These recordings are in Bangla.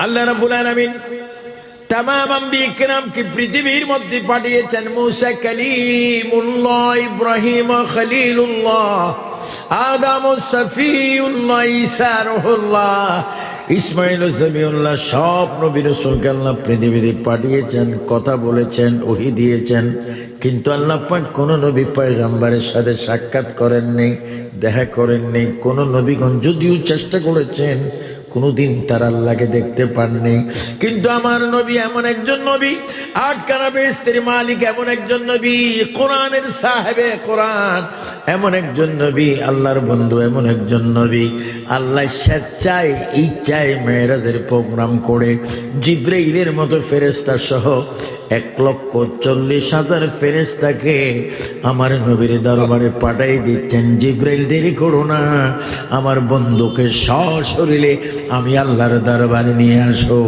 আল্লাহ রাব্বুল আলামিন तमाम अंबिया किराम की पृथ्वीर मध्य पाठिয়েছেন मूसा कलीमुल्लाह, इब्राहिम खलीलुल्लाह, आदम सफीउल्लाह, ईसा रूहुल्लाह, ইসমাইল জবিউল্লাহ, সব নবী রাসূলকে আল্লাহ পৃথিবীতে পাঠিয়েছেন, কথা বলেছেন, ওহী দিয়েছেন। কিন্তু আল্লাহ পাক কোন নবী পয়গম্বরের সাথে সাক্ষাৎ করেননি, দেখা করেননি। কোন নবীগণ যদিও চেষ্টা করেছেন, কোনদিন তারা আল্লাহকে দেখতে পাননি। কিন্তু আমার নবী এমন একজন নবী, আটখানা বেহেশতের মালিক এমন একজন নবী, কোরআনের সাহেবে কোরআন এমন একজন নবী, আল্লাহর বন্ধু এমন একজন নবী। আল্লাহ স্বেচ্ছায় ইচ্ছায় মেরাজের প্রোগ্রাম করে জিবরাইলের মতো ফেরেশতা সহ 1,40,000 ফেরেশতাকে আমার নবীর দরবারে পাঠিয়ে দিচ্ছেন। জিবরাইল দেরি করো না, আমার বন্ধুকে সশরীরে আমি আল্লাহর দরবারে নিয়ে আসো।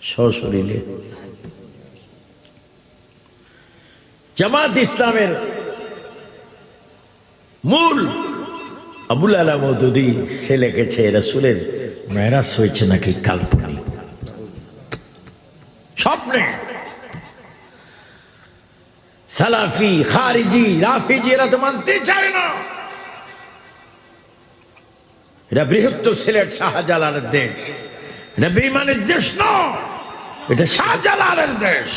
সশরীরে জামাত ইসলামের মূল আবুল আলা মওদুদী সে লিখেছে রাসূলের মেরাজ হয়েছে নাকি কাল্পনিক, স্বপ্নে। সালাফি, খারিজি, রাফিজি এরা তো মানতে চায় না। এটা বৃহত্তর সিলেট শাহজালালের দেশ, এটা বেঈমানের দেশ নয়, এটা শাহজালালের দেশ,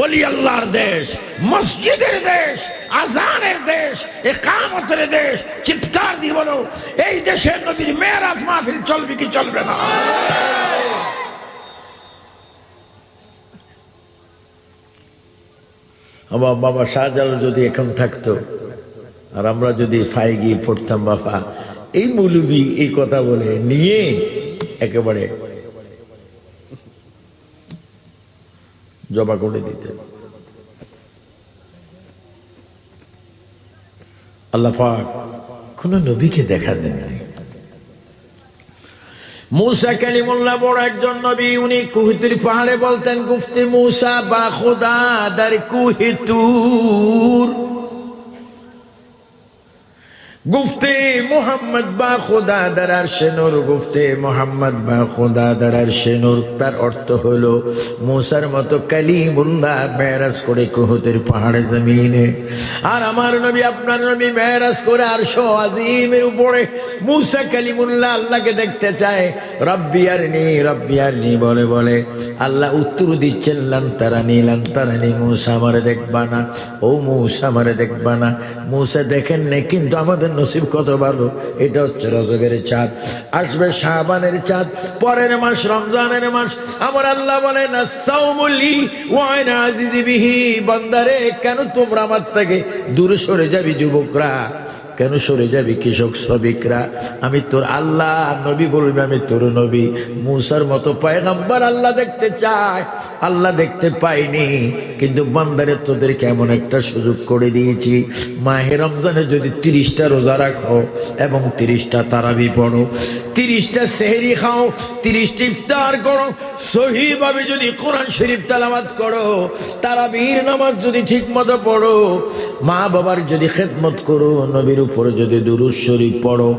ওলি আল্লাহর দেশ, মসজিদের দেশ, আজানের দেশ, ইকামতের দেশ। চিৎকার দিয়ে বলো, এই দেশের নবীর মেরাজ মাহফিল চলবে কি চলবে না? আমার বাবা শাহজালাল যদি এখন থাকতো আর আমরা যদি ফায়ে গিয়ে পড়তাম, বাবা এই মৌলবী এই কথা বলে নিয়ে একেবারে জমা করে দিতেন। আল্লাহ পাক কোন নবীকে দেখা দেন নাই। मूसा कलीमुल्लाह बड़ एकजन नबी, उनी कुहतिर पहाड़े बोलतें गुफ्ते मूसा बा खुदा दर कुहे तूर, गुफ्ते मोहम्मद बा खुदा दर अर्शे नूर, गुफ्ते मोहम्मद बा खुदा दर अर्शे नूर। तार अर्थ हलो मूसार मतो कलीमुल्लाह मेराज करे कुहतिर पहाड़े जमीने, আর আমার নবী আপনার নবী মেরাজ করে আরশ আজিমের উপরে। মুসা কালিমুল্লাহ আল্লাহকে দেখতে চায়, রব্বি আরনি বলে বলে আল্লাহ উত্তর দিচ্ছেন লান তারানি, মুসা আমারে দেখবা না, ও মুসা আমারে দেখবা না। মুসা দেখেন না, কিন্তু আমাদের নসিব কত ভালো, এটা হচ্ছে রজবের চাঁদ, আসবে শাবানের চাঁদ, পরের মাস রমজানের মাস। আমার আল্লাহ বলেন আস-সাওমুলি ওয়া আনা আজিজি বিহি, বান্দারে কেন তোমরা আমার থেকে দূরে সরে যাবি? যুবকরা কেন সরে যাবি? কৃষক শ্রমিকরা, আমি তোর আল্লাহ। নবী বলবে আমি তোর নবী। মুসার মতো পয়গম্বর আল্লাহ দেখতে চায়, আল্লাহ দেখতে পাইনি, কিন্তু বান্দারে তোদেরকে এমন একটা সুযোগ করে দিয়েছি, মাহে রমজানে যদি 30টা রোজা রাখো এবং 30টা তারাবি পড়ো, 30টা সেহরি খাও, 30টা ইফতার করো, সহিভাবে যদি কোরআন শরীফ তেলাওয়াত করো, তারাবির নামাজ যদি ঠিক মতো পড়ো, মা বাবার যদি খেদমত করো, নবীর উপরে যদি দুরূদ শরীফ পড়ো,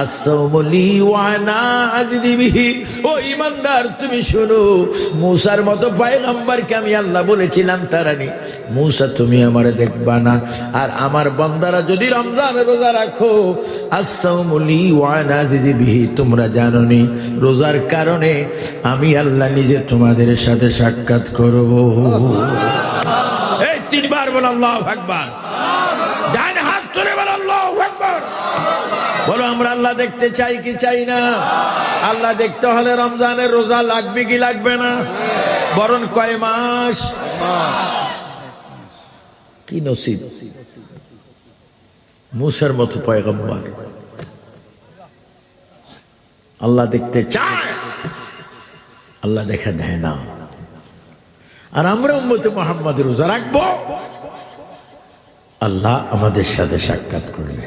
আসসালামুলি ওয়া আনা আজিদি বিহি। ও ইমানদার তুমি শুনো, মুসার মতো পয়গম্বরকে আমি আল্লাহ বলেছিলাম তারানি, মুসা তুমি আমারে দেখবা না। আর আমার বান্দারা যদি রমজান রোজা রাখো, আসসালামুলি ওয়া আনা আজিদি বিহি, তোমরা জানো নি রোজার কারণে আমি আল্লাহ নিজে তোমাদের সাথে সাক্ষাৎ করব। এই 3 বার বল আল্লাহু আকবার, ডান হাত তুলে বল আল্লাহু আকবার। বলো আমরা আল্লাহ দেখতে চাই কি চাই না? আল্লাহ দেখতে হলে রমজানের রোজা লাগবে কি লাগবে না? বরং কয় মাস? কি নসিব মুসার মতো পয়গম্বর আল্লাহ দেখতে চায়, আল্লাহ দেখা দেয় না। আর আমরা উম্মতে মুহাম্মদ রোজা রাখবো, আল্লাহ আমাদের সাথে সাক্ষাৎ করবে।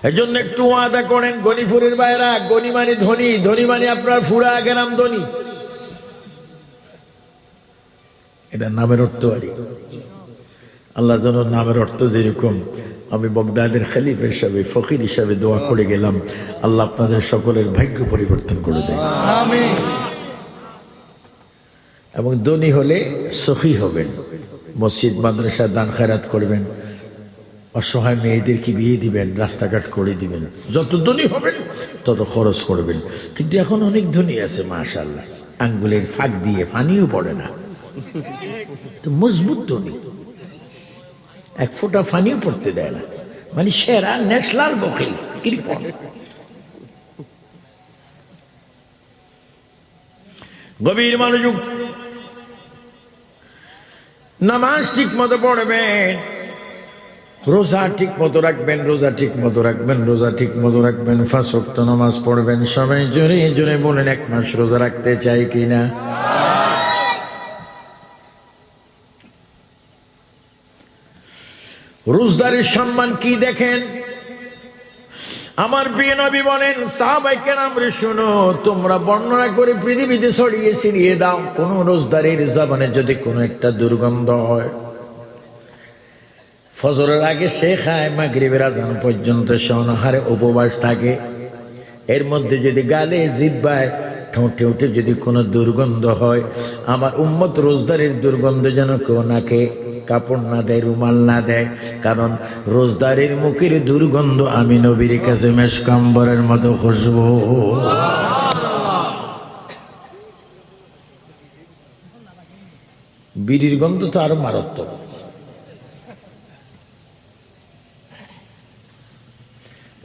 এজন্য একটু ওয়াদা করেন গনিপুরের বাইরা, গনি মানে ধনী, ধনী মানে আপনার ফুরা গেরাম ধনী, এটা নামের অর্থ। আর আল্লাহ যেন নামের অর্থ যেরকম আমি বগদাদের খলিফা হিসাবে ফকির হিসাবে দোয়া করে গেলাম, আল্লাহ আপনাদের সকলের ভাগ্য পরিবর্তন করে দেয়। আমিন। এবং ধনী হলে সখী হবেন, মসজিদ মাদ্রাসা দান খেরাত করবেন, অসহায় মেয়েদেরকে বিয়ে দিবেন, রাস্তাঘাট করে দিবেন। যত ধনী হবেন তত খরচ করবেন। কিন্তু এখন অনেক ধনী আছে মাশাআল্লাহ, আঙ্গুলের ফাঁক দিয়ে পানিও পড়ে না, তো মজবুত ধনী, এক ফোঁটা পানিও পড়তে দেয় না, মানে সেরা ন্যাশনাল বকিল কৃপণ। গভীর মনোযোগ, নামাজ ঠিক মতো পড়বেন, রোজা ঠিক মতো রাখবেন, রোজা ঠিক মতো রাখবেন, রোজা ঠিক মতো রাখবেন, 5 ওয়াক্ত নামাজ পড়বেন। সবাই জোরে জোরে বলেন, 1 মাস রোজা রাখতে চাই কিনা? রোজদারের সম্মান কি দেখেন? আমার প্রিয় নবী বলেন, সাহাবায়ে কেরাম রে শুনো, তোমরা বর্ণনা করে পৃথিবীতে ছড়িয়ে ছিড়িয়ে দাও, কোন রোজদারের জবানে যদি কোনো একটা দুর্গন্ধ হয়, ফজরের আগে সে খায়, মাগরিবের আজান পর্যন্ত সে অনাহারে উপবাস থাকে, এর মধ্যে যদি গালে জিহ্বায় ঠোঁটে উঠে যদি কোনো দুর্গন্ধ হয়, আমার উম্মত রোজদারের দুর্গন্ধ যেন কেউ নাকে কাপড় না দেয়, রুমাল না দেয়, কারণ রোজদারের মুখের দুর্গন্ধ আমি নবীর কাছে মেশকাম্বরের মতো খুশবু। বিড়ির গন্ধ তো আরো মারাত্মক।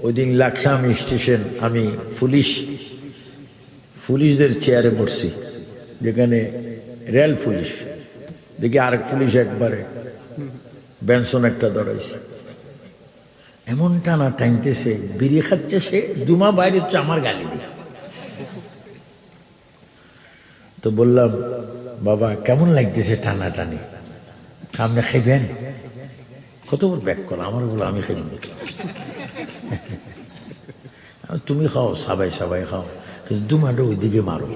ওই দিন লাকসাম স্টেশন, আমি পুলিশদের চেয়ারে বসছি, যেখানে রেল পুলিশ, দেখি আরেক পুলিশ একবারে বেনসন একটা দৌড়াইছে, এমন টানা টানতেছে, বিড়ি খাচ্ছে সে, দুমা বাইরে হচ্ছে আমার গালি দিয়ে। তো বললাম, বাবা কেমন লাগতেছে টানা টানি? সামনে খাইবেন? কত বড় ব্যাক করা, আমার বলো আমি খাইব, তুমি খাও, সবাই সবাই খাও, কিন্তু দুমাটা ওইদিকে মারো।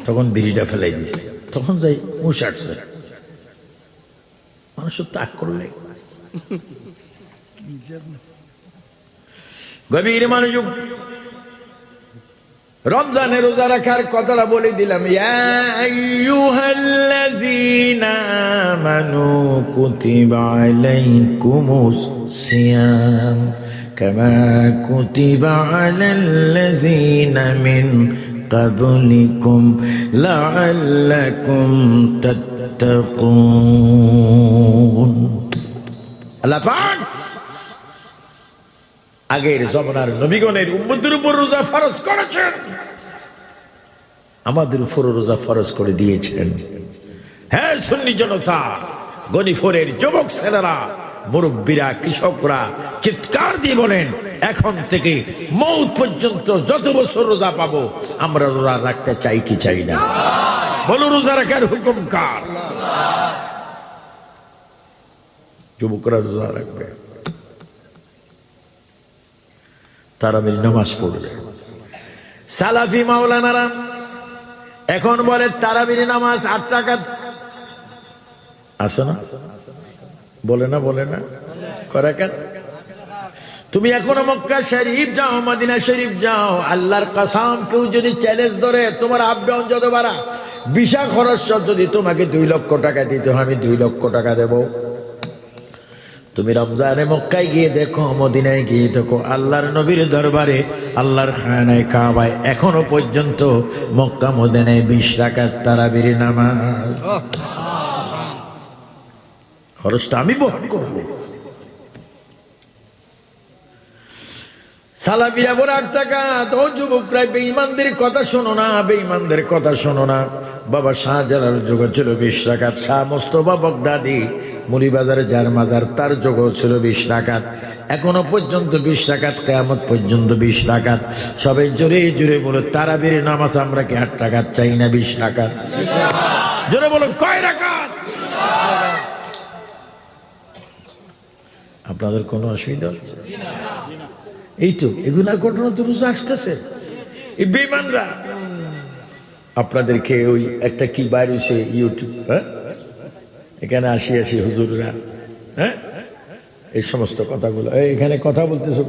তখন বিড়িটা ফেলাই দিছে, তখন যাই মুশ আসছে, মানুষের তাক করলে। গভীর মনোযোগ, রমজানের রোজা রাখার কথাটা বলে দিলাম। ইয়া আইয়ুহাল্লাযীনা আমানু কুতিবা আলাইকুমুস সিয়াম কামা কুতিবা আলাল্লাযীনা মিন ক্বাবলিকুম লাআল্লাকুম তাত্তাকুন। আল্লাহ পাক আগের জমানার নবীগণের উম্মতের উপর রোজা ফরজ করেছেন, আমাদের উপর রোজা ফরজ করে দিয়েছেন। হ্যাঁ সুন্নি জনতা, গনিফরের যুবক ছেলেরা, মুরব্বীরা, কৃষকরা চিৎকার দিয়ে বলেন, এখন থেকে মৌত পর্যন্ত যত বছর রোজা পাবো আমরা রোজা রাখতে চাই কি চাই না? বলো, রোজা রাখার হুকুম কার? যুবকরা রোজা রাখবে, তারাবির নামাজ পড়বে। সালাফি মাওলানারা এখন বলে তারাবির নামাজ 8 রাকাত আছে না? বলে না? বলে না? কয় রাকাত? তুমি এখনো মক্কা শরীফ যাও, মদিনা শরীফ যাও, আল্লাহর কসম, কেউ যদি চ্যালেঞ্জ ধরে তোমার আপ ডাউন যত বাড়া, ভিসা খরচ যদি তোমাকে 2 লক্ষ টাকা দিতে হয়, আমি 2 লক্ষ টাকা দেব। তুমি রমজানে মক্কায় গিয়ে দেখো, মদিনায় গিয়ে দেখো, আল্লাহর নবীর দরবারে, আল্লাহর খানায় কাবায় এখনো পর্যন্ত মক্কা মদিনায় 20 রাকাত তারাবির নামাজ। খরচটা আমি বহন করব। সালাফিরা বড় 8 টাকা। তো যুবকরা বেঈমানদের কথা শোনো না, বেঈমানদের কথা শোনো না। বাবা শাহজালাল যুগ ছিল 20 রাকাত, শাহ মোস্তফা বগদাদি মুড়িবাজারে যার মাজার, তার যুগ ছিল 20 রাকাত। এখনো পর্যন্ত 20 রাকাত, কিয়ামত পর্যন্ত 20 রাকাত। সবাই জোরে জোরে বলো, তারাবির নামাজ আমরা কি 8 রাকাত চাই না 20 রাকাত? জোরে বলো, কয় রাকাত? আপনাদের কোনো অসুবিধা হচ্ছে? এই তো এগুলা ঘটনা তো রোজ আসতেছে। এই বেঈমানরা আপনাদেরকে ওই একটা কি বাইরে ইউটিউব, হ্যাঁ, এখানে আসি হুজুররা, হ্যাঁ, এই সমস্ত কথাগুলো এখানে কথা বলতেছে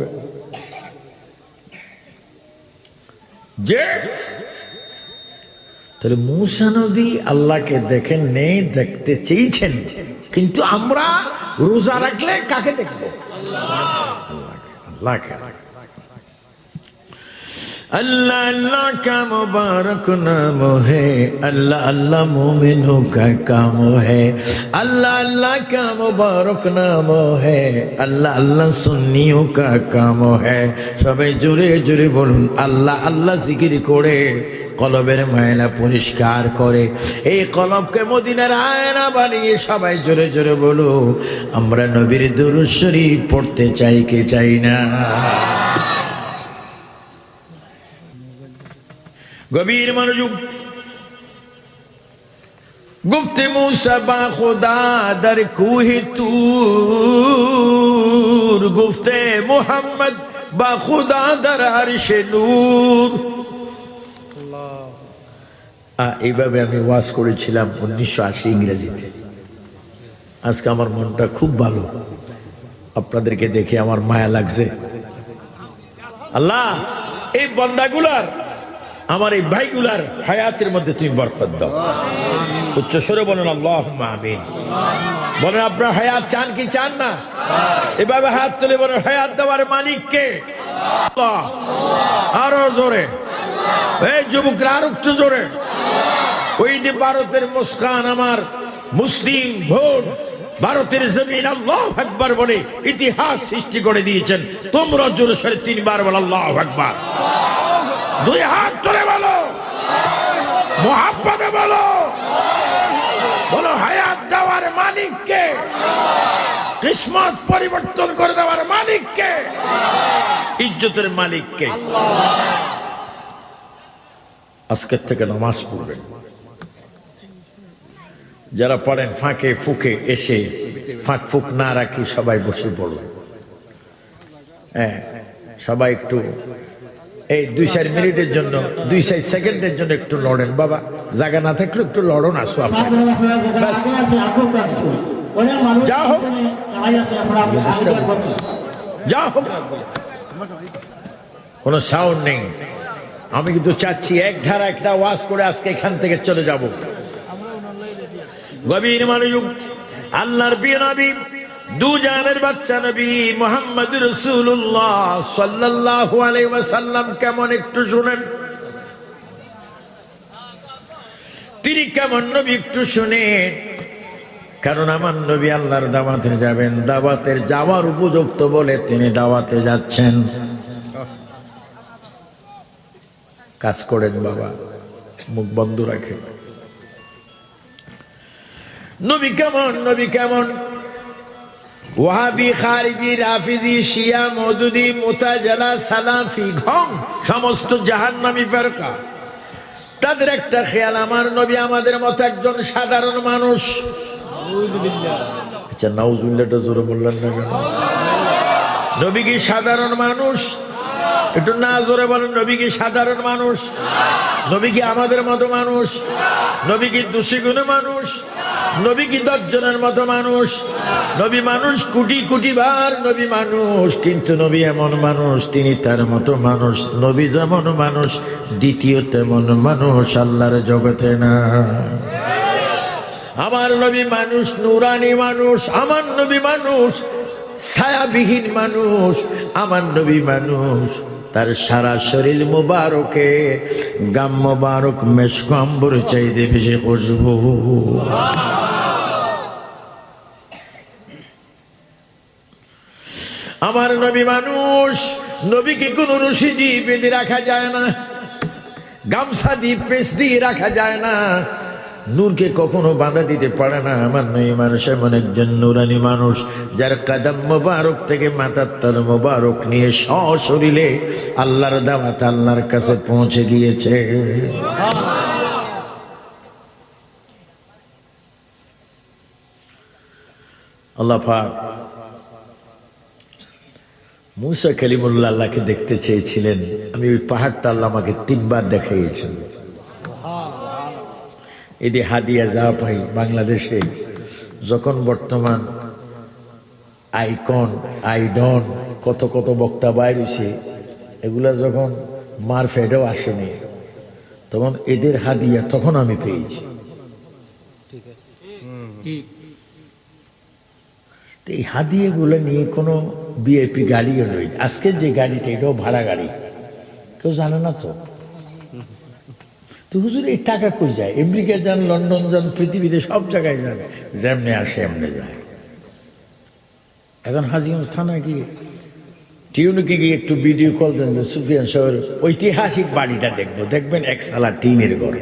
যে তাহলে মূসা নবী আল্লাহকে দেখেন নেই, দেখতে চেয়েছেন, কিন্তু আমরা রোজা রাখলে কাকে দেখবো? আল্লাহকে। अल्लाह अल्लाह का मुबारक नाम है, अल्लाह अल्लाह मोमिनों का काम है, अल्लाह अल्लाह का मुबारक नाम है, अल्लाह अल्लाह सुन्नियों का काम है। সবাই জোরে জোরে বলুন আল্লাহ আল্লাহ জিকির করে কলবের ময়লা পরিষ্কার করে। এই কলবকে মদিনার আয়না বানিয়ে সবাই জোরে জোরে বলো আমরা নবীর দুরূদ শরীফ পড়তে চাই কে চাই না? गंभीर मनोयोग गुफ्ते मूसा बा खुदा दर कूहे तूर, गुफ्ते मोहम्मद बा खुदा दर अर्शे नूर। এইভাবে আমি ওয়াজ করেছিলাম 1980 ইংরেজিতে। আজকে আমার মনটা খুব ভালো, আপনাদেরকে দেখে আমার মায়া লাগছে। আল্লাহ এই বান্দাগুলার, আমার এই ভাইগুলার হায়াতের মধ্যে তুমি বরকত দাও। উচ্চ স্বরে বলেন আল্লাহুম্মা আমিন। বলেন আপনার হায়াত চান কি চান না? এভাবে হাত তুলে বলেন হায়াত দেওয়ার মালিক কে? আল্লাহ। আরো জোরে, এই যুবকরা আরো একটু জোরে। ওই যে ভারতের মুস্কান আমার মুসলিম ভোট, ভারতের জমিন আল্লাহু আকবার বলে ইতিহাস সৃষ্টি করে দিয়েছেন। তোমরা জোরে সরে 3 বার বলো আল্লাহু আকবার। 2 হাত তুলে বলো, মুহাব্বতে বলো, বলো হায়াত দেওয়ার মালিক কে? কিসমত পরিবর্তন করে দেওয়ার মালিক কে? ইজ্জতের মালিক কে? আজকের থেকে নামাজ পড়বেন, যারা পড়েন ফাঁকে ফুকে এসে ফাঁক ফুক না রাখি সবাই বসে পড়বেন। হ্যাঁ, সবাই একটু এই 2-4 মিনিটের জন্য 2-4 সেকেন্ডের জন্য একটু লড়েন বাবা, জায়গা না থাকলে একটু লড়ন। আসো যা হোক যা হোক, কোনো সাউন্ড নেই। আমি কিন্তু চাচ্ছি এক ধারা একটা ওয়াজ করে আজকে এখান থেকে চলে যাব। গভীর মনোযোগ। আল্লাহর প্রিয় নবী, দু জানের বাচ্চা নবী মুহাম্মদ রাসূলুল্লাহ সাল্লাল্লাহু আলাইহি ওয়াসাল্লাম কেমন একটু শুনেন। তিনি কেমন নবী একটু শুনেন, কারণ আমার নবী আল্লাহর দাওয়াতে যাবেন, দাওয়াতের যাওয়ার উপযুক্ত বলে তিনি দাওয়াতে যাচ্ছেন। কাজ করেন বাবা, মুখ বন্ধ রাখেন। নবী কেমন, নবী কেমন? ওয়াহাবি, খারিজি, রাফিজি, শিয়া, মওদুদি, মুতাজিলা, সালাফি, ঘং সমস্ত জাহান্নামী ফিরকা, তাদের একটা খেয়াল আমার নবী আমাদের মতো একজন সাধারণ মানুষ। আচ্ছা নাউজুবিল্লাহটা জোরে বললেন না কেন? নবী কি সাধারণ মানুষ? একটু না জোরে বলেন। নবী কি সাধারণ মানুষ? নবী কি আমাদের মতো মানুষ? নবী কি দোষী গুণে মানুষ? নবী কি 10 জনের মতো মানুষ? নবী মানুষ কোটি কোটি বার, নবী মানুষ, কিন্তু নবী এমন মানুষ তিনি তার মতো মানুষ। নবী যেমন মানুষ দ্বিতীয় তেমন মানুষ আল্লাহর জগতে না। আমার নবী মানুষ, নূরানি মানুষ। আমার নবী মানুষ, ছায়াবিহীন মানুষ। আমার নবী মানুষ, তার সারা শরীর মুবারকে গাম মুবারক মেশক আম্বর চাইতে বেশি খুশবু। আমার নবী মানুষ, নবীকে কোন রশি দিয়ে বেঁধে রাখা যায় না, গামছা দিয়ে পেঁচ দিয়ে রাখা যায় না, নূরকে কখনো বাধা দিতে পারে না। আমার নবী মানুষ এমন একজন নূরানি মানুষ, যার কদম মোবারক থেকে মাথার তার মোবারক নিয়ে সশরীরে আল্লাহর দাওয়াত আল্লাহর কাছে পৌঁছে গিয়েছে। আল্লাহ পাক মুসা কালিমুল্লাহ আল্লাহকে দেখতে চেয়েছিলেন। আমি ওই পাহাড়টা আল্লাহ আমাকে 3 বার দেখাইয়েছেন। এই যে হাদিয়া যা পাই বাংলাদেশে, যখন বর্তমান আইকন, আইডন, কত কত বক্তা বাইর হয়েছে, এগুলা যখন মারফেডও আসেনি তখন এদের হাদিয়া তখন আমি পেয়েছি। এই হাদিয়াগুলো নিয়ে কোনো বিআইপি গাড়িও নয়। আজকের যে গাড়িটা এটাও ভাড়া গাড়ি, কেউ জানে না তো। তো হুজুর এই টাকা কই যায়? আমেরিকা যান, লন্ডন যান, পৃথিবীতে সব জায়গায় যান, যেমনে আসে এমনি যায়। এখন হাজীগঞ্জ থানা গিয়ে টিউনুকে গিয়ে একটু ভিডিও কল দেন যে সুফিয়ান সাহেবের ঐতিহাসিক বাড়িটা দেখবো। দেখবেন একসালা টিনের ঘর,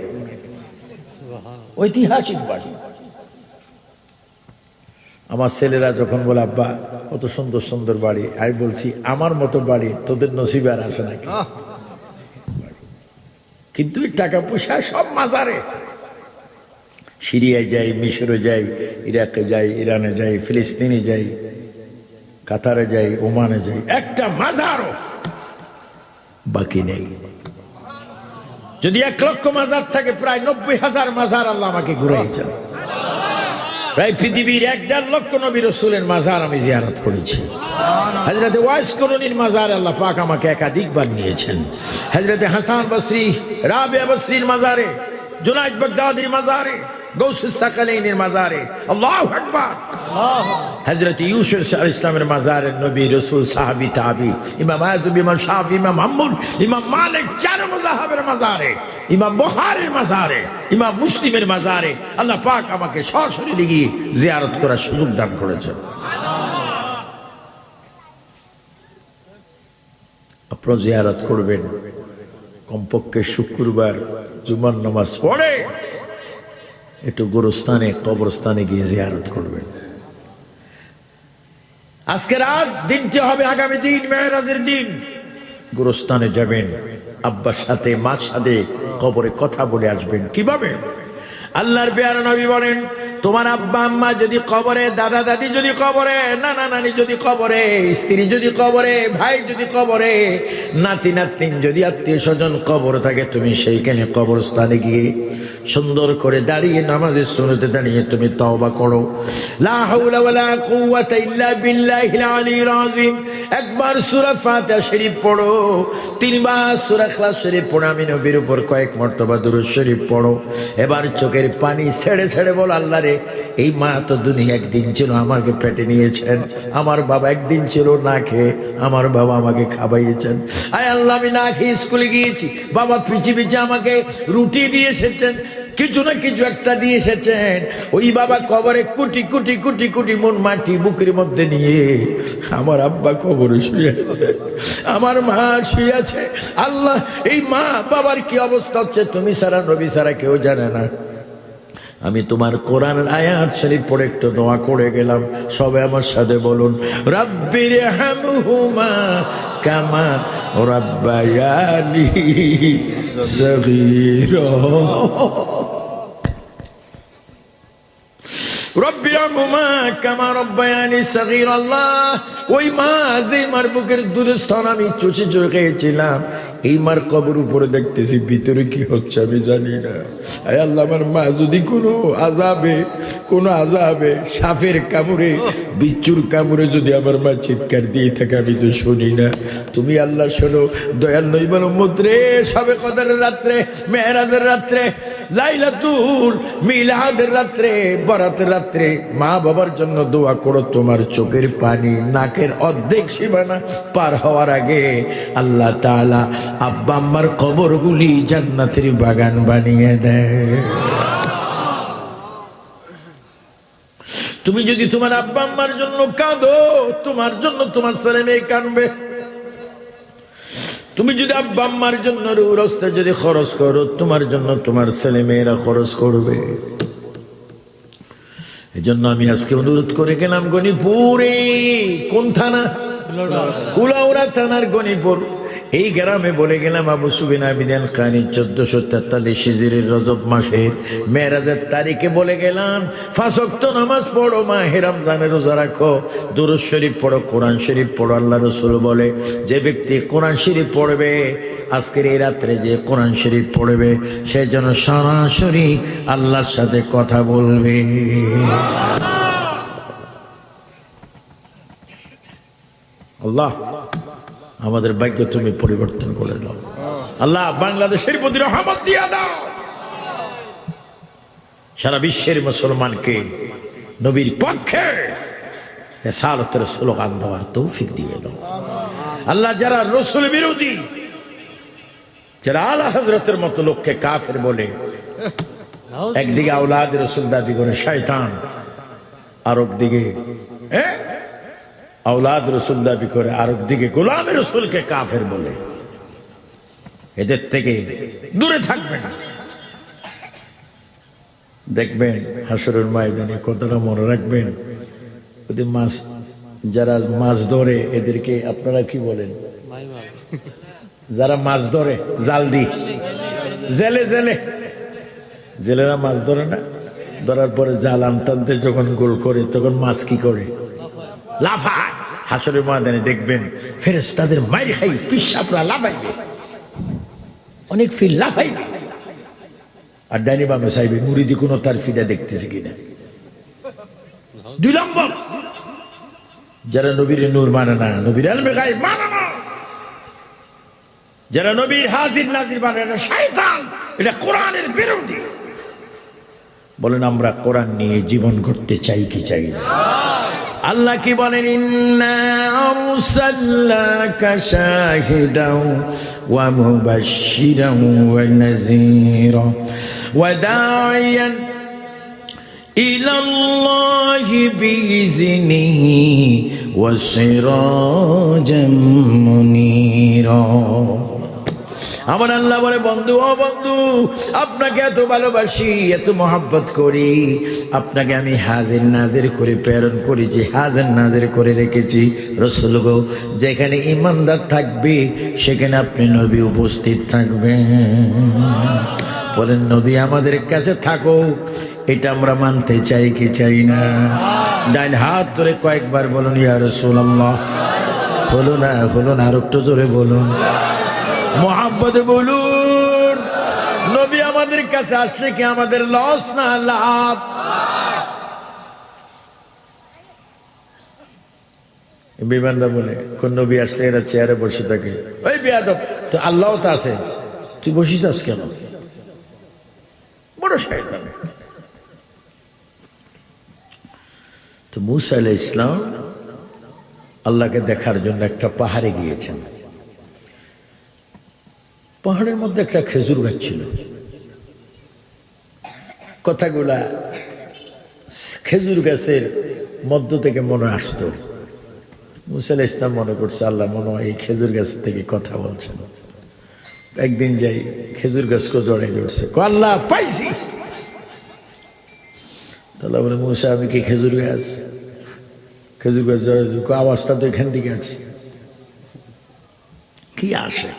ঐতিহাসিক বাড়ি। আমার ছেলেরা যখন বলে আব্বা কত সুন্দর সুন্দর বাড়ি, আমি বলছি আমার মতো বাড়ি তোদের নসিবে আর আছে নাকি? কিন্তু টাকা পয়সা সব মাজারে। সিরিয়ায় যাই, মিশরে যাই, ইরাকে যাই, ইরানে যাই, ফিলিস্তিনে যাই, কাতারে যাই, ওমানে যাই, একটা মাজারও বাকি নেই। যদি 1 লক্ষ মাজার থাকে, প্রায় 90,000 মাজার আল্লাহ আমাকে ঘুরাইছেন। প্রায় পৃথিবীর 1.5 লক্ষ নবী রাসূলের মাজার আমি জিয়ারত করেছি। হযরতে ওয়াইস করণীর মাজার আল্লাহ পাক আমাকে একাধিকবার নিয়েছেন। হযরতে হাসান বসরি, রাবিয়া বসরির মাজারে, জুনাইদ বাগদাদির মাজারে, গৌসুস সাকালাইনের মাজারে, আল্লাহু আকবার। হযরত ইউসুফ আলাইহিস ইসলামের মাজারে নবী রাসূল, সাহাবী, তাবী, ইমাম আযম, ইমাম শাফি, ইমাম আহমদ, ইমাম মালিক, 4 মাযহাবের মাজারে, ইমাম বুখারীর মাজারে, ইমাম মুসলিমের মাজারে আল্লাহ পাক আমাকে সরাসরি গিয়ে জিয়ারত করার সুযোগ দান করেছেন। আপনারা জিয়ারত করবেন, কমপক্ষে শুক্রবার জুমার নামাজ পড়ে একটু গোরস্থানে, কবরস্থানে গিয়ে জিয়ারত করবেন। আজকে রাত, দিনটি হবে আগামী দিন, মেরাজের দিন। গোরস্থানে যাবেন, আব্বার সাথে, মার সাথে কবরে কথা বলে আসবেন। কিভাবে? আল্লাহর পেয়ারা নবী বলেন, তোমার আব্বা আম্মা যদি কবরে, দাদা দাদি যদি কবরে, নানা নানি যদি কবরে, স্ত্রী যদি কবরে, ভাই যদি কবরে, নাতি নাতনি যদি আত্মীয় স্বজন কবর থাকে, তুমি সেইখানে কবরস্থানে গিয়ে সুন্দর করে দাঁড়িয়ে নামাজের সুন্নতে দাঁড়িয়ে তুমি তওবা করো। লা হাওলা ওয়ালা কুওয়াতা ইল্লা বিল্লাহিল আলিয়্যিল আযীম। একবার সূরা ফাতিহা শরীফ পড়ো, 3 বার সূরা ইখলাস শরীফ পড়ো, আমি নবীর উপর কয়েক মর্তবা দুরূদ শরীফ পড়ো। এবার চোখের পানি ছেড়ে ছেড়ে বল, আল্লাহ রে, এই মা তো দুনিয়া একদিন ছিল আমাকে পেটে নিয়েছেন, আমার বাবা একদিন ছিল না খেয়ে, আমার বাবা আমাকে খাওয়াইয়েছেন। আয় আল্লাহ, আমি না খেয়ে স্কুলে গিয়েছি, বাবা পিছে পিছে আমাকে রুটি দিয়ে এসেছেন, কিছু না কিছু একটা দিয়ে এসেছেন। ওই বাবা কবরে কোটি কোটি কোটি কোটি মন মাটি বুকের মধ্যে নিয়ে আমার আব্বা কবরে শুয়ে আছে, আমার মা শুয়ে আছে। আল্লাহ, এই মা বাবার কি অবস্থা হচ্ছে তুমি ছাড়া, নবী ছাড়া কেউ জানে না। আমি তোমার কোরআনের আয়াত শরীফ পড়ে একটু দোয়া করে গেলাম। সবাই আমার সাথে বলুন, রাব্বিরহামহুমা কামা রাব্বায়ানি সগীরা। রব্বিরহামহুমা কামা রাব্বায়ানি সগীরা। আল্লাহ, ওই মা যে মার বুকের দুধস্তন আমি চুষে চুষে খেয়েছিলাম, এই মার কবর উপরে দেখতেছি ভিতরে কি হচ্ছে আমি জানি না। আয় আল্লাহ, আমার মা যদি কোনো আযাবে সাপের কামড়ে, বিচ্ছুর কামড়ে যদি আমার মা চিৎকার দিয়ে থাকে, আমি তো শুনি না। তুমি আল্লাহ শোনো, দয়াল নবীর উম্মত রে। শবে কদরের রাত্রে, মেরাজের রাত্রে, লাইলাতুল মিলাদের রাত্রে, বরাতের রাত্রে মা বাবার জন্য দোয়া করো। তোমার চোখের পানি নাকের অর্ধেক সীমানা পার হওয়ার আগে আল্লাহ তাআলা আব্বা আম্মার কবরগুলি জান্নাতের বাগান বানিয়ে দেয়। তুমি যদি তোমার আব্বা আম্মার জন্য কাঁদো, তোমার জন্য তোমার ছেলে মেয়ে কাঁদবে। তুমি যদি আব্বা আম্মার জন্য রুস্তে যদি খরচ করো, তোমার জন্য তোমার ছেলে মেয়েরা খরচ করবে। এই জন্য আমি আজকে অনুরোধ করে গেলাম, গণিপুরে, কোন থানা? কুলাউড়া থানার গণিপুর। এই গ্রামে বলে গেলাম, আবু সুফিয়ান আবিদিন কানি 1443 হিজরির রজব মাসের মেরাজের তারিখে বলে গেলাম, 5 ওয়াক্ত নামাজ পড়ো, মাহে রমজানের রোজা রাখো, দুরূদ শরীফ পড়ো, কোরআন শরীফ পড়ো। আল্লাহ রাসূল বলে, যে ব্যক্তি কোরআন শরীফ পড়বে, আজকের এই রাত্রে যে কোরআন শরীফ পড়বে, সে যেন সরাসরি আল্লাহর সাথে কথা বলবে। আল্লাহ আমাদের ভাগ্য তুমি পরিবর্তন করে দাও। আল্লাহ বাংলাদেশের প্রতি রহমত দিয়া দাও। সারা বিশ্বের মুসলমানকে নবীর পক্ষে রিসালাতের স্লোগান দেওয়ার তৌফিক দিয়ে দাও। আল্লাহ যারা রাসূল বিরোধী, যারা আলা হযরতের মতো লোককে কাফের বলে, একদিকে আওলাদ রাসূল দাবি করে শয়তান, আর একদিকে আওলাদ রাসূল দাবি করে, আর একদিকে গোলাম রাসূলকে কাফের বলে, এদের থেকে দূরে থাকবেন। দেখবেন হাসরের ময়দানে কথাটা মনে রাখবেন, ওদের মাছ যারা মাছ ধরে এদেরকে আপনারা কি বলেন? যারা মাছ ধরে জাল দি, জেলে জেলে জেলেরা মাছ ধরে না, ধরার পরে জাল আনতে যখন গোল করে তখন মাছ কি করে? লাফায়। হাসরের ময়দানে দেখবেন ফেরেশতাদের মাইর খাই পিশাবরা লাফাইবে, অনেক ফিল লাফাইবে, আর ডাইনি বামে চাইবে মুরিদি কোন তার ফিডা দেখতেছে কিনা। 2 নম্বর, যারা নবীর নূর মানে না, নবীর ইলমে গায়ব মানে না, যারা নবীর হাজির নাজির মানে, এটা শয়তান, এটা কোরআনের বিরোধী। বলেন আমরা কোরআন নিয়ে জীবন করতে চাই কি চাই না? আল্লাহ কি বলেন? ইন্না আরসালনাকা শাহিদাও ওয়া মুবাশশিরাও ওয়া নাযীরা ওয়া দা'iয়ান ইলাল্লাহি বিইযনিহি ওয়া সিরাজাম মুনীরা। আমার আল্লাহ বলে, বন্ধু ও বন্ধু, আপনাকে এত ভালোবাসি, এত মহব্বত করি, আপনাকে আমি হাজির নাজির করে প্রেরণ করেছি, হাজির নাজির করে রেখেছি। রাসূল গো, যেখানে ইমানদার থাকবে সেখানে আপনি নবী উপস্থিত থাকবেন। বলেন নবী আমাদের কাছে থাকুক, এটা আমরা মানতে চাই কি চাই না? ডাইন হাত ধরে কয়েকবার বলুন ইয়া রাসূলুল্লাহ। হলো না, হলো না, আর একটু জোরে বলুন, মোহাম্মদ বলুন। নবী আমাদের কাছে আসলে কি আমাদের লস না লাভ? বিমানরা বলে কোন নবী আসলে এরা চেয়ারে বসে থাকে, ওই বেয়াদব, তো আল্লাহ তো আছে, তুই বসিস আস কেন? বড় শয়তান। তো মূসা আলাইহিস সালাম আল্লাহকে দেখার জন্য একটা পাহাড়ে গিয়েছেন। পাহাড়ের মধ্যে একটা খেজুর গাছ ছিল। কথাগুলা খেজুর গাছের মধ্য থেকে মনে আসতো। মূসা আলাইহিস সালাম মনে করছে আল্লাহ মনে হয় এই খেজুর গাছ থেকে কথা বলছেন। একদিন যাই খেজুর গাছকে জড়াই ধরছে, আল্লাহ পাইছি। তাহলে বলে মূসা আমি কি খেজুর গাছ? খেজুর গাছ জড়াই, আওয়াজটা তো এখান থেকে আসছে, কি আসে?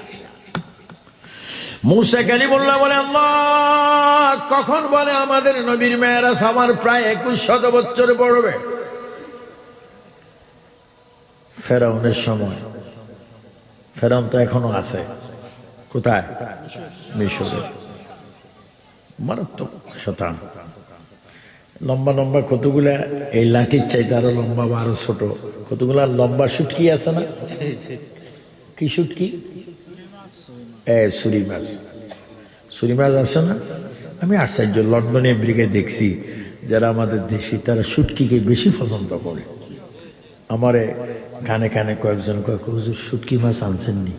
মূসা কালিমুল্লাহ বলে, আল্লাহ কখন বলে আমাদের নবীর মেরাজ আমার প্রায় 2100 বছর পড়বে। ফেরাউনের সময়, ফেরাউন তো এখনো আছে, কোথায়? মিশরে। মারাত্মক শয়তান, লম্বা লম্বা কতগুলা, এই লাঠির চাইতে আরো লম্বা বা আরো ছোট কতগুলা লম্বা শুটকি আছে না? কি শুটকি? ছুরি মাছ, ছুরি মাছ আছে না? আমি আশ্চর্য, লন্ডনে আমেরিকা দেখছি যারা আমাদের দেশি তারা শুটকিকে বেশি পছন্দ করে। আমারে কানে কানে কয়েকজন কয়েক হুজুর শুটকি মাছ আনছেননি?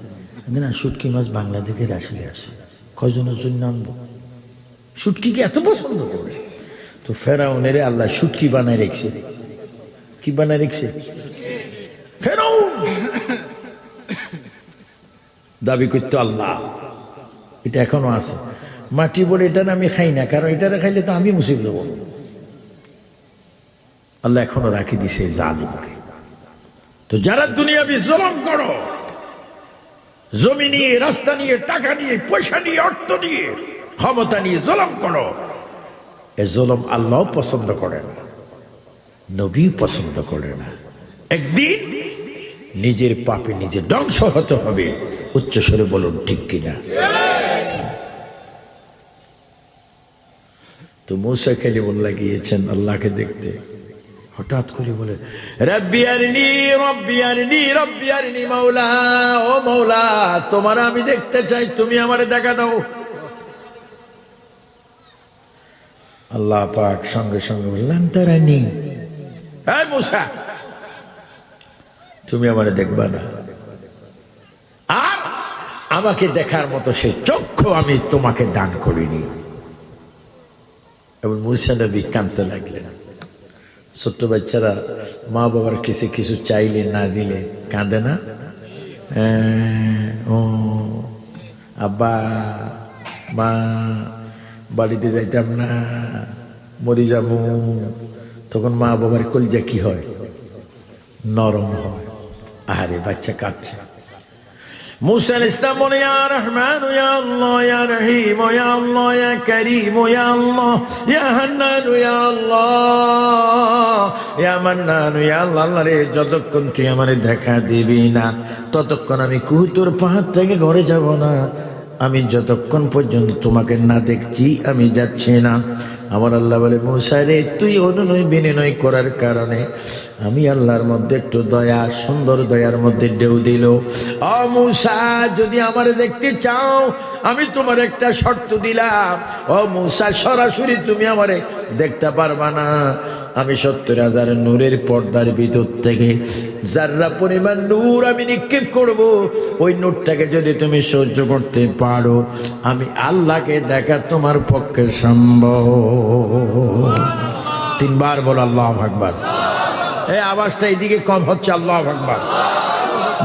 না, শুটকি মাছ বাংলাদেশে রাশিয়ে আসে, কয়জনের জন্য আনবো? শুটকিকে এত পছন্দ করে। তো ফেরাউনের আল্লাহ শুটকি বানায় রেখেছে। কি বানায় রেখেছে? ফেরাউন দাবি করতো আল্লাহ, এটা এখনো আছে। মাটি বলে এটা আমি খাই না, কারণ এটা খাইলে তো আমি মুসিবত দেবো। আল্লাহ এখনো রাখি দিছে জালিমকে। তো যারা দুনিয়াবি জুলুম করো, জমি নিয়ে, রাস্তা নিয়ে, টাকা নিয়ে, পয়সা নিয়ে, অর্থ নিয়ে, ক্ষমতা নিয়ে জুলুম করো, এ জুলুম আল্লাহ পছন্দ করে না, নবী পছন্দ করে না। একদিন নিজের পাপে নিজে ধ্বংস হতে হবে। উচ্চস্বরে বলুন ঠিক কিনা? তো মূসা কালিমুল্লাহ গিয়েছেন আল্লাহকে দেখতে। হঠাৎ করে বলে, রব্বি আরনি রব্বি আরনি রব্বি আরনি, মাওলা ও মাওলা, তোমার আমি দেখতে চাই, তুমি আমারে দেখা দাও। আল্লাহ পাক সঙ্গে সঙ্গে বললেন, তারানি, এই মুসা, তুমি আমারে দেখবা না, আর আমাকে দেখার মতো সেই চক্ষু আমি তোমাকে দান করিনি। এবং মুসা নবী কাঁদতে লাগলেন। ছোট্ট বাচ্চারা মা বাবার কিছু কিছু চাইলে না দিলে কাঁদে না? ও আব্বা, মা, বাড়িতে যাইতাম না, মরি যাবো। তখন মা বাবার কলিজা কি হয়? নরম হয়। আরে বাচ্চা কাঁদছে। মুসা আলাইহিস সালাম বলে, ইয়া রহমান ইয়া আল্লাহ ইয়া রহিম ইয়া আল্লাহ ইয়া করিম ইয়া আল্লাহ ইয়া হান্নান ইয়া আল্লাহ ইয়া মান্নান ইয়া আল্লাহ। আল্লাহ রে, যতক্ষণ তুই আমারে দেখা দিবি না ততক্ষণ আমি কুহুতুর পাহাড় থেকে ঘরে যাব না। আমি যতক্ষণ পর্যন্ত তোমাকে না দেখছি আমি যাচ্ছি না। আমার আল্লাহ বলে, মুসা রে, তুই অনুনয় বিনয় করার কারণে আমি আল্লাহর মধ্যে একটু দয়া, সুন্দর দয়ার মধ্যে ঢেউ দিল। ও মুসা, যদি আমারে দেখতে চাও আমি তোমার একটা শর্ত দিলাম। ও মুসা, সরাসরি তুমি আমারে দেখতে পারবা না। আমি 70,000 নূরের পর্দার ভিতর থেকে যারা পরিমাণ নূর আমি নিক্ষেপ করব, ওই নূরটাকে যদি তুমি সহ্য করতে পারো, আমি আল্লাহকে দেখা তোমার পক্ষে সম্ভব। 3 বার বল আল্লাহু আকবার। এই আওয়াজটা এইদিকে কম হচ্ছে, আল্লাহু আকবার।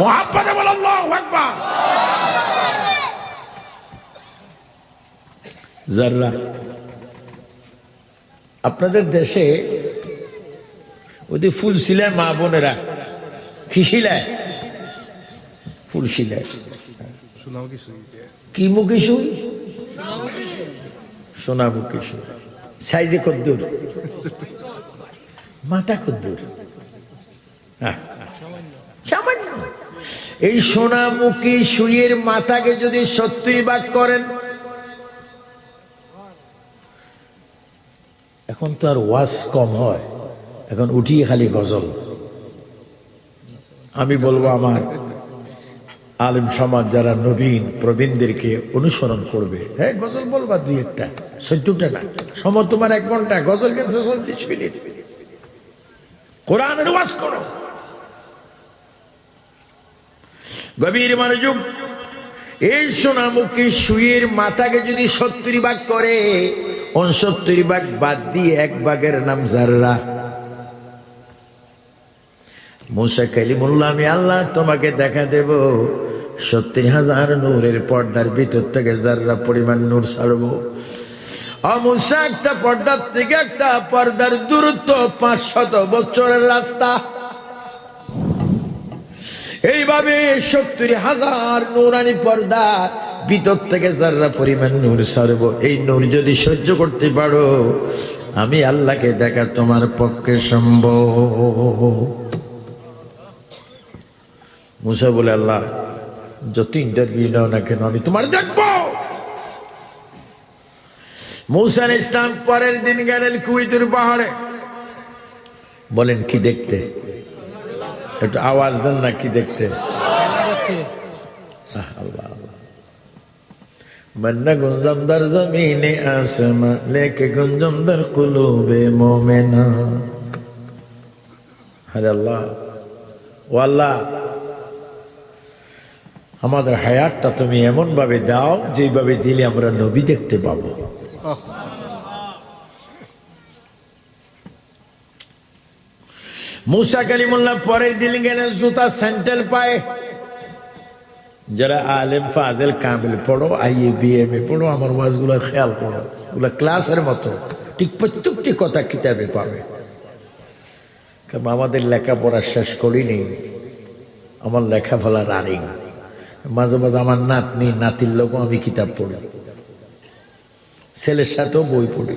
মুহাব্বতে বল আল্লাহু আকবার। যারা আপনাদের দেশে ওদের ফুল সিলায় মা বোনেরা কি সিলায়? ফুল সিলায়। কি মুখী সুই? সোনামুখী সুই। সাইজে কদ্দুর? মাথা কদ্দুর? সামান্য। এই সোনামুখী সুইয়ের মাথাকে যদি 70 ভাগ করেন, এখন তো আর ওয়াজ কম হয়, এখন উঠিয়ে খালি গজল। আমি বলবো আমার আলেম সমাজ যারা নবীন প্রবীণদেরকে অনুসরণ করবে, হ্যাঁ গজল বলবা 2-1টা, 14টা না। সময় তোমার 1 ঘন্টা, গজল গেছে 40 মিনিট। কোরআনের ওয়াজ করো। গভীর মনোযোগ। এই সোনামুখী সুইয়ের মাথাকে যদি 70 ভাগ করে, 69 ভাগ বাদ দিয়ে 1 ভাগের নাম জাররা। মুসা কালিমুল্লাহ, আমি আল্লাহ তোমাকে দেখা দেব, 70,000 নূরের পর্দার ভিতর থেকে জাররা পরিমাণ নূর ছাড়বো। মুসা, একটা পর্দার থেকে একটা পর্দার দূরত্ব 500 বছরের রাস্তা। এইভাবে 70,000 নূরানি পর্দা ভিতর থেকে জাররা পরিমাণ নূর ছাড়বো। এই নূর যদি সহ্য করতে পারো, আমি আল্লাহকে দেখা তোমার পক্ষে সম্ভব। মুসা বলে, আল্লাহ যত ইন্টারভিউ নাও না কেন আমি তোমার দেখবো। মুসা আলাইহিস সালাম পরের দিন গেলেন কুইতুর পাহাড়ে। বলেন কি দেখতে? একটু আওয়াজ দেন না, কি দেখতে? আল্লাহ মন্না গুঞ্জম দর জমিনে আসমা লেকে গুঞ্জম দর কুলুবে মোমেনা। আরে আল্লাহ, ও আল্লাহ, আমাদের হায়াতটা তুমি এমন ভাবে দাও যেভাবে দিলে আমরা নবী দেখতে পাবো। মুসা কালিমুল্লাহ পরের দিন গেলেন জুতা স্যান্ডেল পায়ে। যারা আলেম ফাজেল কামিল পড়ো, আইএ বিএমএ পড়ো, আমার ওয়াজগুলো খেয়াল করো, ওগুলো ক্লাসের মতো ঠিক প্রত্যেকটি কথা কিতাবে পাবে। কারণ আমাদের লেখাপড়া শেষ করিনি, আমার লেখাপড়া রানিং। মাঝে মাঝে আমার নাতনি নাতির লোকও আমি কিতাব পড়ি, ছেলের সাথেও বই পড়ি।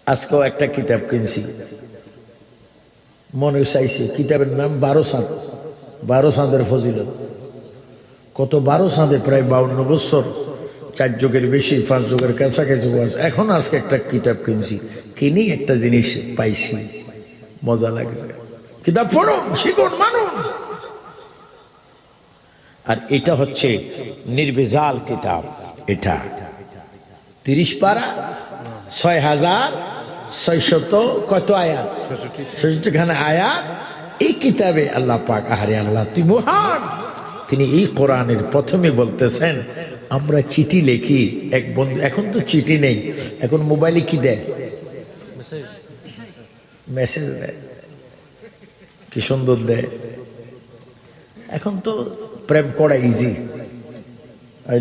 আজকেও একটা কিতাব কিনছি, মনে চাইছে, কিতাবের নাম 12 চাঁদ। 12 চাঁদের ফজিলত। কত 12 চাঁদে প্রায় 52 বছর 4 যুগের বেশি 5 যুগের কাছাকাছি ওয়াজ। এখন আজকে একটা কিতাব কিনছি, কিনি একটা জিনিস পাইছি, মজা লাগছে। কিতাব পড়ুন, শিখুন, মানুন। আর এটা হচ্ছে নির্ভেজাল কিতাব। এটা 30 পারা, 6600 কত আয়াত, 66 খানা আয়াত। এই কিতাবে আল্লাহ পাক, আহারে আল্লাহ তুই মহান। তিনি এই কোরআনের প্রথমে বলতেছেন, আমরা চিঠি লিখি এক বন্ধু, এখন তো চিঠি নেই, এখন মোবাইলে কি দেয়, মেসেজ দেয়, কি সুন্দর দেয়। এখন তো প্রেম করা easy, I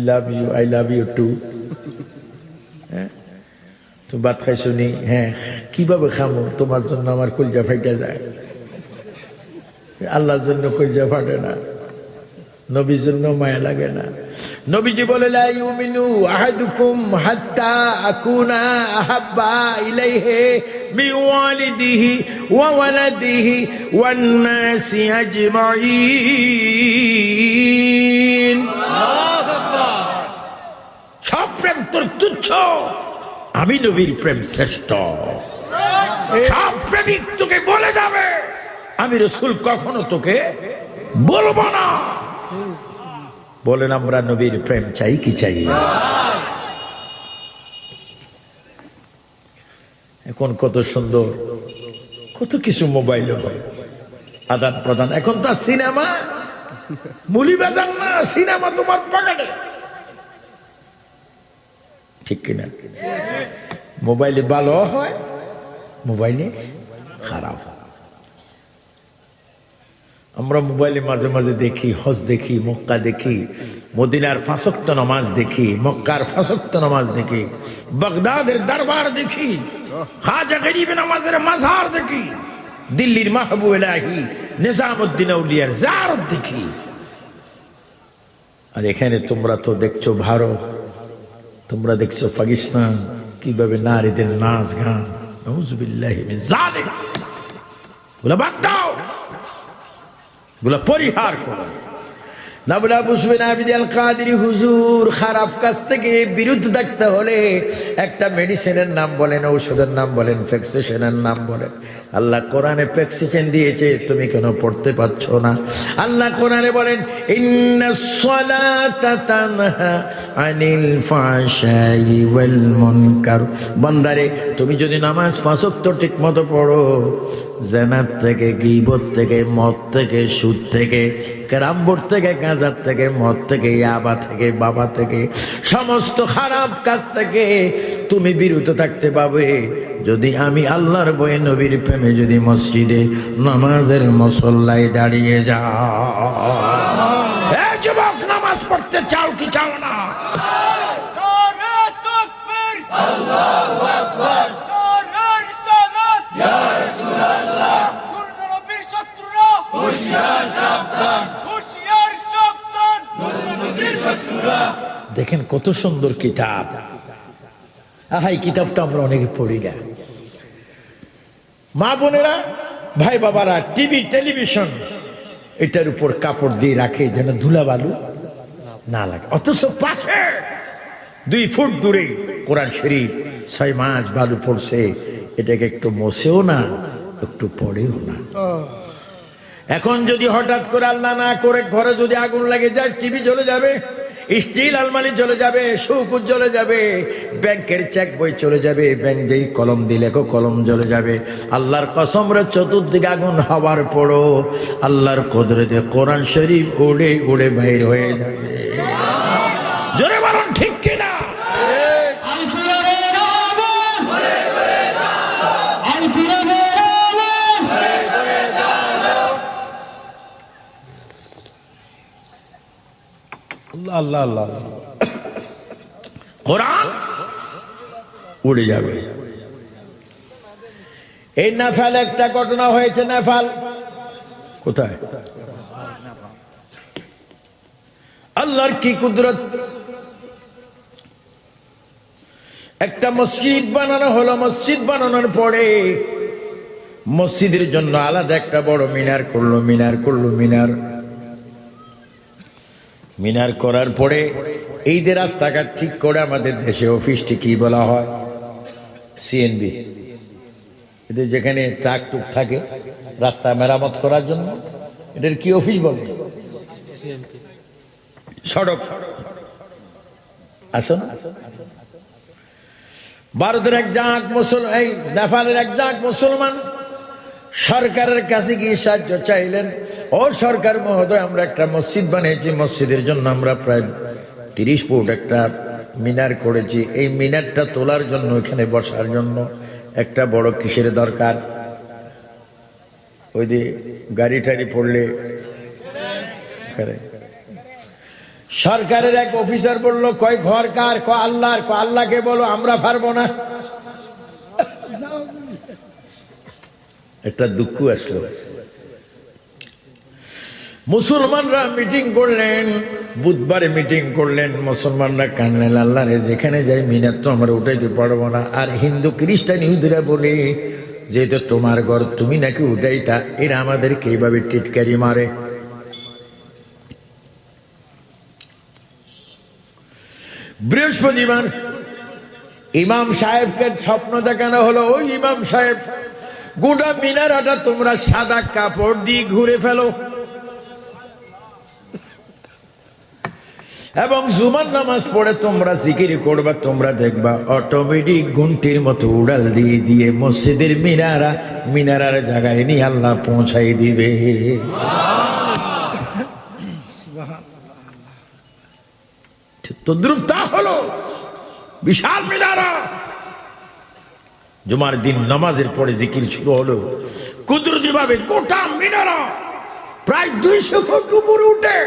love you too. হ্যাঁ, তুমি ভাত খাইছো নি? হ্যাঁ, কিভাবে খামো, তোমার জন্য আমার কলজা ফাইটা যায়। আল্লাহর জন্য কলজা ফাটে না, নবীর জন্য মায়া লাগে না। নবীজি বলে, লা ইউমিনু আহাদুকুম হাত্তা আকুনা আহাব্বা ইলাইহি বিওয়ালিদিহি ওয়া ওয়ালাদিহি ওয়ান নাসি আজমাইন। সব প্রেম তোর তুচ্ছ, আমি নবীর প্রেম শ্রেষ্ঠ। সব প্রেমিক তোকে বলে যাবে, আমি রাসূল কখনো তোকে বলবো না। বলেন, আমরা নবীর প্রেম চাই কি চাই? এখন কত সুন্দর, কত কিছু মোবাইল হয়, আদান প্রদান। এখন তো সিনেমা মুলি বাজার না, সিনেমা তোমার পকেটে, ঠিক কিনা? মোবাইলে ভালো হয়, মোবাইলে খারাপ। আমরা মোবাইলে মাঝে মাঝে দেখি, হজ দেখি, মক্কা দেখি, মদিনার 5 ওয়াক্ত নামাজ দেখি, মক্কার 5 ওয়াক্ত নামাজ দেখি, বাগদাদের দরবার দেখি, খাজা গরিব নওয়াজের মাজার দেখি, দিল্লির মাহবুব ইলাহি নিজামউদ্দিন আউলিয়ার জিয়ারত দেখি। আর এখানে তোমরা তো দেখছো ভারত, তোমরা দেখছো পাকিস্তান, কিভাবে নারীদের নাচ গান। নাউযুবিল্লাহি মিন যালিক। ওগুলো বাদ দাও, ওগুলো পরিহার করো। নাবলা বুঝবেন আবিদ আল কাদেরী হুজুর, খারাপ কাজ থেকে বিরত থাকতে হলে একটা মেডিসিনের নাম বলেন, ঔষধের নাম বলেন, ভ্যাকসিনের নাম বলেন। আল্লাহ কোরআনে ভ্যাকসিন দিয়েছে, তুমি কেন পড়তে পারছো না? আল্লাহ কোরআনে বলেন, ইন্নাস সালাতা তানহা আনিল ফাহশাই ওয়াল মুনকার। বান্দারে, তুমি যদি নামাজ 5 ওয়াক্ত ঠিক মতো পড়ো, জিনাত থেকে, গীবত থেকে, মদ থেকে, সুদ থেকে, ক্যারামবোর্ড থেকে, গাঁজার থেকে, মদ থেকে, ইয়াবা থেকে, বাবা থেকে, সমস্ত খারাপ কাজ থেকে তুমি বিরত থাকতে পাবে যদি আমি আল্লাহর বয়ে নবীর প্রেমে যদি মসজিদে নামাজের মুসল্লায় দাঁড়িয়ে যাও। এ যুবক, নামাজ পড়তে চাও কি চাও না? নারে তাকবীর, আল্লাহু আকবার, নারে রিসালাত, ইয়া রাসূলুল্লাহ। নবীর শত্রুরা হুঁশিয়ার সাবধান, হুঁশিয়ার সাবধান, নবীর শত্রুরা। দেখেন কত সুন্দর কিতাব। এই কিতাবটা আমরা অনেকে পড়ি না। মা বোনেরা, ভাই বাবারা, টিভি, টেলিভিশন এটার উপর কাপড় দিয়ে রাখে যেন ধুলাবালু না লাগে, অথচ পাশে 2 ফুট দূরে কোরআন শরীফ 6 মাস বালু পড়ছে, এটাকে একটু মোছেও না, একটু পড়েও না। এখন যদি হঠাৎ করে আল্লাহ না করে ঘরে যদি আগুন লাগে যায়, টিভি জ্বলে যাবে, স্টিল আলমারি চলে যাবে, শৌকুত জ্বলে যাবে, ব্যাংকের চেক বই চলে যাবে, ব্যাংক যেই কলম দিলে কলম জ্বলে যাবে। আল্লাহর কসম রে, চতুর্দিকে আগুন হওয়ার পরও আল্লাহর কুদরতে কোরআন শরীফ উড়ে উড়ে বাইর হয়ে যাবে। জোরে বলুন ঠিক কিনা? আল্লাহ আল্লাহ, কোরআন উড়ে যাবে। এই নেপাল একটা ঘটনা হয়েছে। নেপাল কোথায়? আল্লাহর কি কুদরত! একটা মসজিদ বানানো হলো। মসজিদ বানানোর পরে মসজিদের জন্য আলাদা একটা বড় মিনার করলো। মিনার করার পরে এই যে রাস্তাঘাট ঠিক করে আমাদের দেশে অফিসটি কি বলা হয়? সিএনবি। এদের যেখানে ট্রাক টুক থাকে রাস্তা মেরামত করার জন্য, এটার কি অফিস বলে? সড়ক। আসুন, ভারতের এক জাত মুসলমান, এই নেপালের এক জাত মুসলমান সরকারের কাছে গিয়ে সাহায্য চাইলেন। ও সরকার মহোদয়, আমরা একটা মসজিদ বানিয়েছি, মসজিদের জন্য আমরা প্রায় 30 ফুট একটা মিনার করেছি। এই মিনারটা তোলার জন্য, এখানে বসার জন্য একটা বড় কিসের দরকার? ওই যে গাড়ি টাড়ি পড়লে। সরকারের এক অফিসার বলল, কয় ঘর কার? ক আল্লাহর। ক আল্লাহকে বলো, আমরা পারবো না। একটা দুঃখ আসলো। মুসলমানরা মিটিং করলেন, বুধবারে মিটিং করলেন। মুসলমানরা কানলেন, আল্লাহ রে, যেখানে যাই মিনার তো আমরা উঠাইতে পারবো না। আর হিন্দু খ্রিস্টান ইহুদিরা বলে, যেহেতু তোমার ঘর, তুমি নাকি উঠাইতা। এরা আমাদেরকে এইভাবে টিটকারি মারে। বৃহস্পতিবার ইমাম সাহেবকে স্বপ্ন দেখানো হলো। ওই ইমাম সাহেব, গোটা মিনারাটা তোমরা সাদা কাপড় দিয়ে ঘুরে ফেলো এবং জুমার নামাজ পড়ে তোমরা জিকির করবা। তোমরা দেখবা অটোমেটিক ঘন্টির মতো উড়াল দিয়ে দিয়ে মসজিদের মিনারার জায়গায় নিয়ে আল্লাহ পৌঁছাই দিবে। তদ্রুপ তা হলো বিশাল মিনারা। জুমার দিন নামাজের পরে জিকির শুরু হলো। কুদরতি ভাবে গোটা মিনারা প্রায় 200 ফুট উপরে উঠে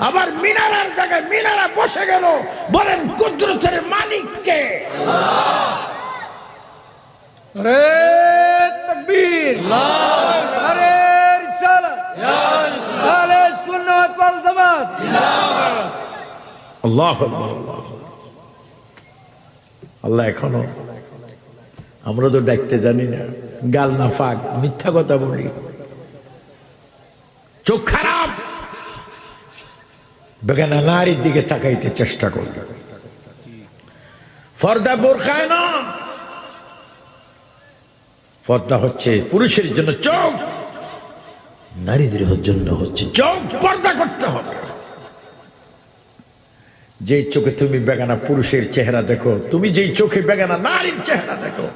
আবার মিনারার জায়গায় মিনারা বসে গেল। বলেন, কুদরতের মালিক কে? আরে তাকবীর, আরে রিসালাত, আলে সুন্নাত ওয়াল জামাত। আল্লাহু আকবার। আল্লাহ এখনো, আমরা তো ডাকতে জানি না, গাল না ফাঁক, মিথ্যা কথা বলি, চোখ খারাপ, বেগানা নারীর দিকে তাকাইতে চেষ্টা করবে। পর্দা বোরখায় না, পর্দা হচ্ছে পুরুষের জন্য চোখ, নারীদের জন্য হচ্ছে চোখ। পর্দা করতে হবে। যে চোখে তুমি বেগানা পুরুষের চেহারা দেখো, তুমি যেই চোখে বেগানা নারীর চেহারা দেখো,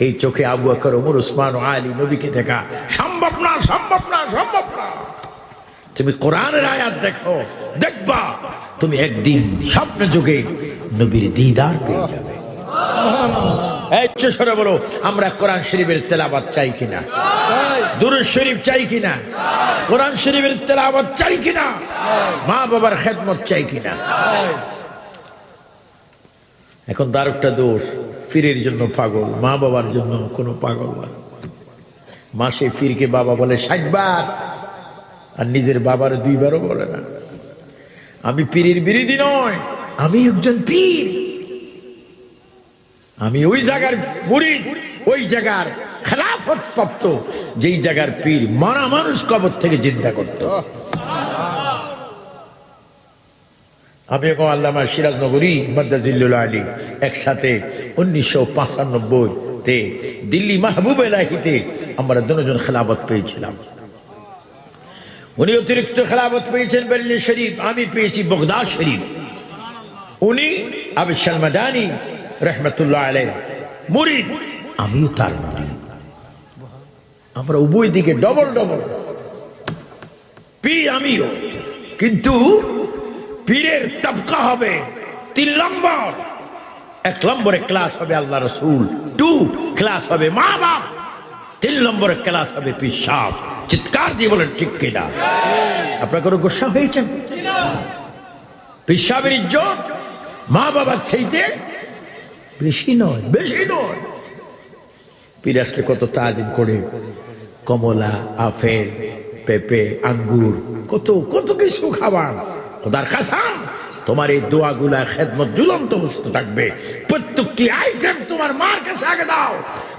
এই চোখে আবু বকর, ওমর, উসমান ও আলী নবীকে দেখা সম্ভব না, সম্ভব না, সম্ভব না। তুমি কোরআনের আয়াত দেখো, দেখবা তুমি একদিন স্বপ্ন যুগে নবীর দিদার পেয়ে যাবে। সরে বলো, আমরা কোরআন শরীফের তেলাওয়াত চাই কিনা? দুরূদ শরীফ চাই কিনা? কোরআন শরীফের তেলাওয়াত চাই কিনা? মা বাবার খেদমত চাই কিনা? এখন তার একটা দোষ, ফিরের জন্য পাগল, মা বাবার জন্য কোনো পাগল না। মাসে ফিরকে বাবা বলে 60 বার, আর নিজের বাবার 2 বারও বলে না। আমি পীরের বিরোধী নয়, আমি একজন পীর। আমি ওই জায়গার মুরিদ, ওই জায়গার খেলাফত প্রাপ্ত, যেই জায়গার পীর মারা মানুষ কবর থেকে জিন্দা করত। আমি এবং আল্লামা সিরাজনগরী মাদ্দাজিল্লুল আলী একসাথে 1995-তে দিল্লি মাহবুব এলাহিতে আমরা দুজন খেলাফত পেয়েছিলাম। উনি অতিরিক্ত খেলাফত পেয়েছেন বেরেলি শরীফ, আমি পেয়েছি বগদাদ শরীফ। উনি আবিশাল মাদানী রহমতুল্লাহ আলাইহি মুরিদ, আমিও তার মুরিদ। আমরা উভয় দিকে ডবল ডবল পীর, আমিও। কিন্তু পীরের তবকা হবে 3 নম্বর। 1 নম্বরে ক্লাস হবে আল্লাহ রসুল, 2 ক্লাস হবে মা বাপ, 3 নম্বরে ক্লাস হবে পীর সাহেব। চিৎকার দিয়ে বলেন ঠিক কিনা? আপনার কোনো গোসা হয়েছেন? পীর সাহেবের ইজ্জত মা বাবার চাইতে বেশি নয়, বেশি নয়। পীর আসলে কত তাজিম করে, কমলা, আপেল, পেঁপে, আঙ্গুর, কত কত কিছু খাবার। খোদার কসম, তোমার এই দোয়াগুলা খেদমত ঝুলন্ত বস্তু থাকবে। প্রত্যেকটি আইটেম তোমার মার কাছে আগে দাও,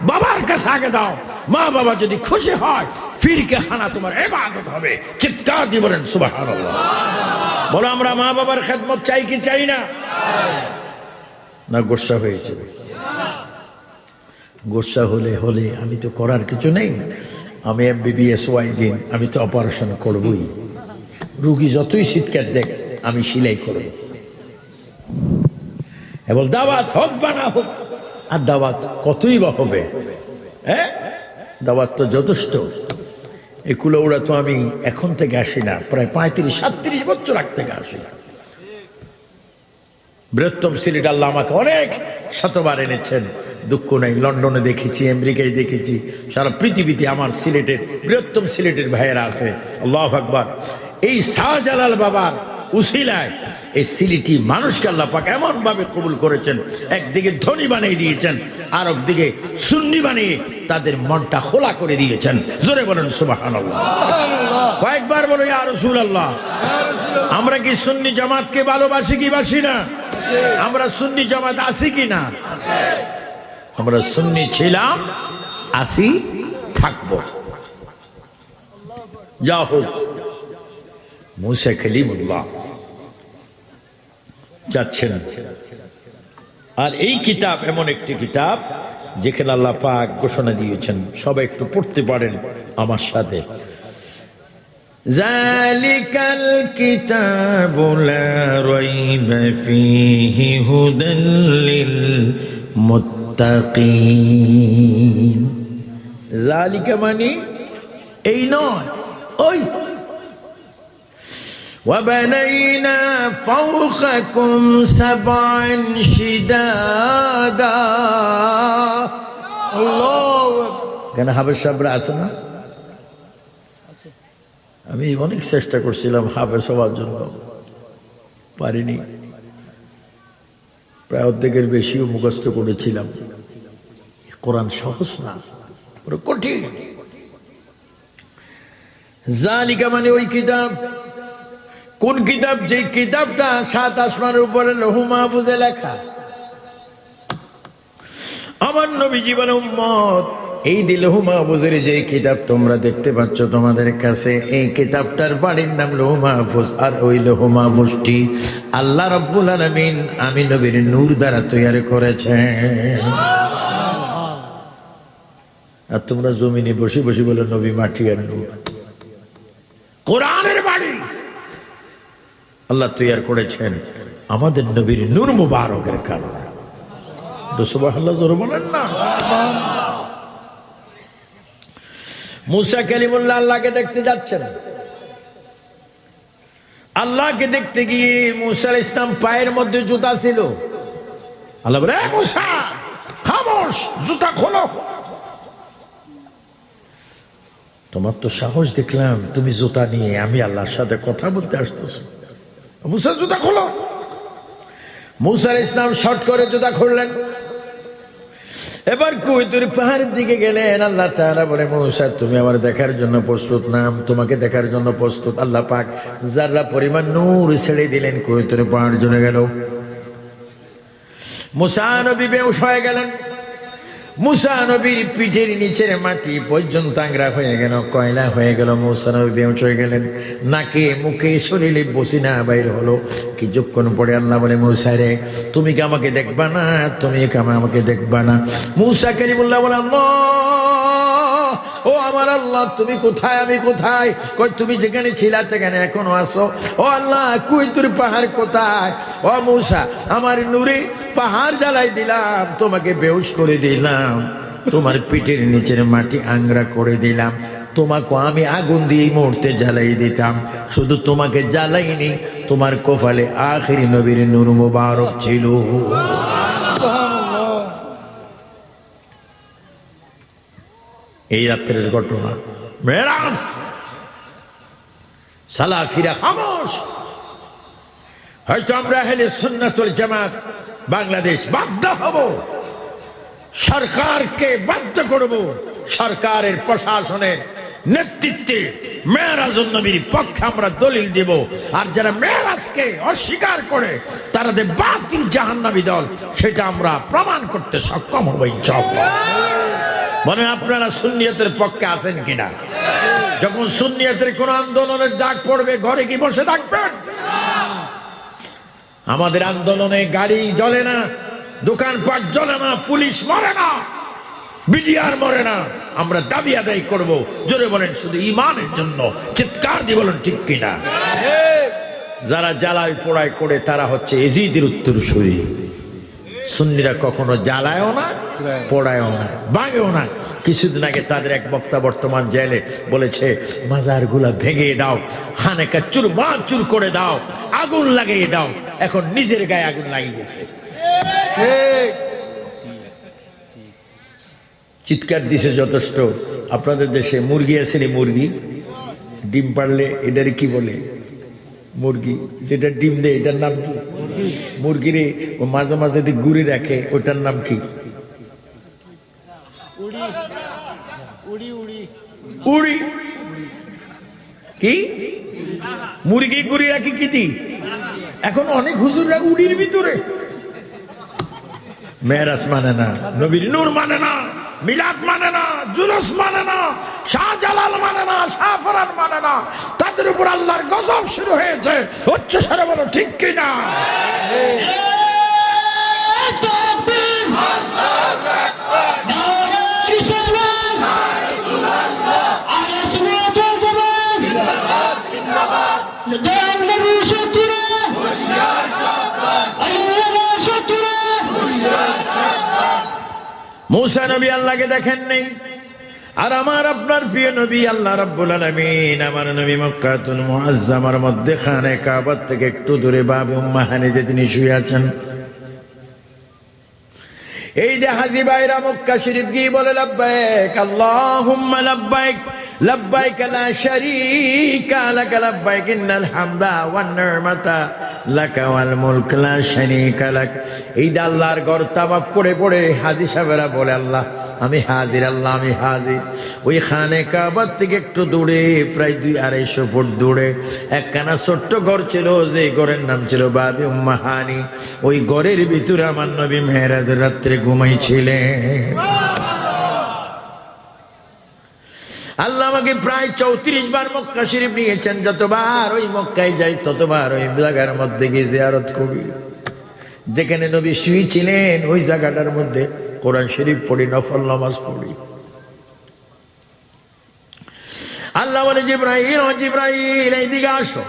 বাবার কাছে আগে দাও। মা বাবা যদি খুশি হয়, ফিরকে খানা তোমার ইবাদত হবে। চিৎকার দিয়ে বলেন সুবহানাল্লাহ। বলো আমরা মা বাবার খেদমত চাই কি চাই না? না গোসা হয়েছে? গোসা হলে হলে আমি তো করার কিছু নেই, আমি MBBS ওয়াইদিন, আমি তো অপারেশন করবই। রুগী যতই চিৎকার দেখ আমি সিলাই করব। এবং দাওয়াত হোক বা না হোক, আর দাওয়াত কতই বা হবে, হ্যাঁ দাওয়াত তো যথেষ্ট। এই কুলৌড়া তো আমি এখন থেকে আসি না, প্রায় 35-37 বছর আগ থেকে আসি। বৃহত্তম সিলেট আল্লাহ আমাকে অনেক শতবার এনেছেন, দুঃখ নাই। লন্ডনে দেখেছি, আমেরিকায় দেখেছি, সারা পৃথিবীতে আমার সিলেটের বৃহত্তম সিলেটের ভাইয়েরা আছে। আল্লাহু আকবার। এই শাহজালাল বাবার উসিলায় এই সিলেটি মানুষকে আল্লাহ পাক এমন ভাবে কবুল করেছেন, একদিকে ধনী বানিয়ে দিয়েছেন, আর একদিকে সুন্নি বানিয়ে তাদের মনটা খোলা করে দিয়েছেন। জোরে বলেন সুবহানাল্লাহ। কয়েকবার বলো ইয়া রাসূলুল্লাহ। আমরা কি সুন্নি জামাতকে ভালোবাসি কি বাসি না? আমরা সুন্নি জামাত আছি কি না? আমরা সুন্নি ছিলাম, আছি, থাকবো। যা হোক, মুসা কালিমুল্লাহ যাচ্ছেন। আর এই কিতাব এমন একটি কিতাব যেখানে আল্লাহ পাক ঘোষণা দিয়েছেন, সবাই একটু পড়তে পারেন আমার সাথে। যালিকাল কিতাবু লা রাইবা ফীহি হুদাল লিল মুত্তাকিন। যালিকা মানে এই নয়, ওই। وبنينا فوقكم سبعا شدادا। আল্লাহু কেন হাফেজ সাহেবরা আছে না? আমি অনেক চেষ্টা করছিলাম হাফেজ হওয়ার জন্য, পারিনি। প্রায় অর্ধেকের বেশিও মুখস্থ করেছিলাম। কোরআন সহজ না, পুরো কঠিন। যালিকা মানে ওই কিতাব। কোন কিতাব? যে কিতাবটা 7 আসমানের উপরে লৌহ মাহফুজে লেখা। আমার নবী জীবন উম্মত, এই লৌহ মাহফুজের যে কিতাব তোমরা দেখতে পাচ্ছ তোমাদের কাছে, এই কিতাবটার বাড়ির নাম লৌহ মাহফুজ। আর ওই লৌহ মাহফুজটি আল্লাহ রাব্বুল আলামিন আমি নবীর নূর দ্বারা তৈরি করেছেন। আর তোমরা জমিনে বসে বসে বলে নবী মাটি আর নূর। কোরআনের বাড়ি আল্লাহ তৈরি করেছেন আমাদের নবীর নূর মুবারকের কারণে। সুবহানাল্লাহ, জোরে বলেন না। মুসা কালিমুল্লাহ আল্লাহকে দেখতে যাচ্ছেন। আল্লাহকে দেখতে গিয়ে মুসা আলাইহিস সালাম পায়ের মধ্যে জুতা ছিল। আল্লাহ বলে, মুসা খামোশ, জুতা খোলো। তোমার তো সাহস দেখলাম, তুমি জুতা নিয়ে আমি আল্লাহর সাথে কথা বলতে আসতেছো। মুসা জুতা খোলো। মুসা আলাইহিস সালাম শর্ট করে জুতা খুললেন। এবার কুইতুর পাহাড়ের দিকে গেলেন। আল্লাহ তাআলা বলে, মুসা তুমি আমার দেখার জন্য প্রস্তুত না? তোমাকে দেখার জন্য প্রস্তুত। আল্লাহ পাক যারা পরিমাণ নূর ছেড়ে দিলেন, কুইতুর পাহাড় জ্বলে গেল। মুসা নবী বেহুশ হয়ে গেলেন। মুসা নবীর পিঠের নিচের মাটি পর্যন্ত আংরা হয়ে গেল, কয়লা হয়ে গেল। মুসা নবী বেহুশ হয়ে গেলেন। নাকে মুখে শরীরে বসিনা বাইর হলো। কিছুক্ষণ পরে আল্লাহ বলে, মুসা রে তুমি কি আমাকে দেখবা না? তুমি কি আমাকে দেখবা না? মুসা কালিমুল্লাহ বলে, আল্লাহ, ও আমার আল্লাহ, তুমি কোথায়? আমি কোথায়? কই তুমি যেখানে ছিলা সেখানে এখনো আসো। ও আল্লাহ, কুইতুর পাহাড় কোথায়? ও মুসা, আমার নূরে পাহাড় জ্বালাই দিলাম, তোমাকে বেহুশ করে দিলাম, তোমার পিঠের নিচের মাটি আংরা করে দিলাম, তোমাকে আমি আগুন দিয়ে মুহূর্তে জ্বালাই দিতাম। শুধু তোমাকে জ্বালাইনি, তোমার কপালে আখিরি নবীর নূর মুবারক ছিল। এই রাত্রের ঘটনা মেরাজ। সালা ফিরা খামোশ। হয়তো আমরা আহলে সুন্নাত ওয়াল জামাত বাংলাদেশ বাধ্য হব, সরকারকে বাধ্য করব, সরকারের প্রশাসনের নেতৃত্বে মেরাজুন নবীর পক্ষে আমরা দলিল দেব। আর যারা মেরাজকে অস্বীকার করে তারা যে বাতিল জাহান্নামী দল, সেটা আমরা প্রমাণ করতে সক্ষম হব ইনশাআল্লাহ। মানে আপনারা সুন্নিয়তের পক্ষে আছেন কিনা? যখন সুন্নিয়তের কোন আন্দোলনের ডাক পড়বে ঘরে কি বসে থাকবেন? আমাদের আন্দোলনে গাড়ি জ্বলে না, দোকানপাট জ্বলে না, পুলিশ মরে না, বিডিআর মরে না। আমরা দাবি আদায় করব, জোরে বলেন শুধু ইমানের জন্য, চিৎকার দিয়ে বলেন ঠিক কিনা। যারা জ্বালায় পোড়ায় করে তারা হচ্ছে এজিদের উত্তরসূরি। সুন্নিরা কখনো জ্বালায়ও না, পোড়ায়ও না, ভাঙেও না। কিছুদিন আগে তাদের এক বক্তা বর্তমান জেলে বলেছে, মাজারগুলা ভেঙে দাও, খানেকা চুরমাচুর করে দাও, আগুন লাগিয়ে দাও। এখন নিজের গায়ে আগুন লাগিয়ে গেছে। চিৎকার দিছে যথেষ্ট। আপনাদের দেশে মুরগি আছে নি? মুরগি ডিম পারলে এটারে কি বলে? মুরগি যেটা ডিম দেয় এটার নাম কি? মুরগিরে ও মাঝে মাঝে গুড়ি রাখে, ওটার নাম কি? উড়ি। কি মুরগি গুড়ি রাখি কি দি? এখন অনেক হুজুররা উড়ির ভিতরে। মেরাজ মানে না, নবীর নূর মানে না, মিলাদ মানে না, জুলুস মানে না, শাহজালাল মানে না, শাহফরান মানে না। তাদের উপর আল্লাহর গজব শুরু হয়েছে। উচ্চ স্বরে বলো ঠিক কিনা। মুসা নবী আল্লাহকে দেখেন নেই, আর আমার আপনার প্রিয় নবী আল্লাহ রাব্বুল আলামিন আমার নবী মক্কাতুল মুআজ্জামার মধ্যে খানে কাবা থেকে একটু দূরে বাবে উম্মে হানিতে তিনি শুয়ে আছেন। এই যে হাজী ভাইরা মক্কা শরীফ গিয়ে বলে লাব্বাইক আল্লাহুম্মা লাব্বাইক লাব্বাইক লা শারীকা লাক লাব্বাইক ইন্নাল হামদা ওয়ান নি'মাতা লাকা ওয়াল মুলক লা শারীকা লাক। এই যে আল্লাহর ঘর তাওয়াফ করে পড়ে হাজী সাহেবরা বলে, আল্লাহ আমি হাজির, আল্লাহ আমি হাজির। ওই খানে কাবা থেকে একটু দূরে, প্রায় 200-250 ফুট দূরে একখানা ছোট্ট ঘর ছিল, যে ঘরের নাম ছিল বাবে উম্মে হানি। ওই ঘরের ভিতরে আমার নবী মেরাজের রাত্রে ঘুমাইছিলেন। আল্লাহ আমাকে প্রায় 34 বার মক্কা শরীফ নিয়েছেন। যতবার ওই মক্কায় যাই ততবার ওই জায়গার মধ্যে গিয়ে জিয়ারত করি। যেখানে নবী শুয়েছিলেন ওই জায়গাটার মধ্যে কোরআন শরীফ পড়ি, নফল নামাজ পড়ি। আল্লাহ বলে, জিবরাইল ও জিবরাইল এইদিকে আসো।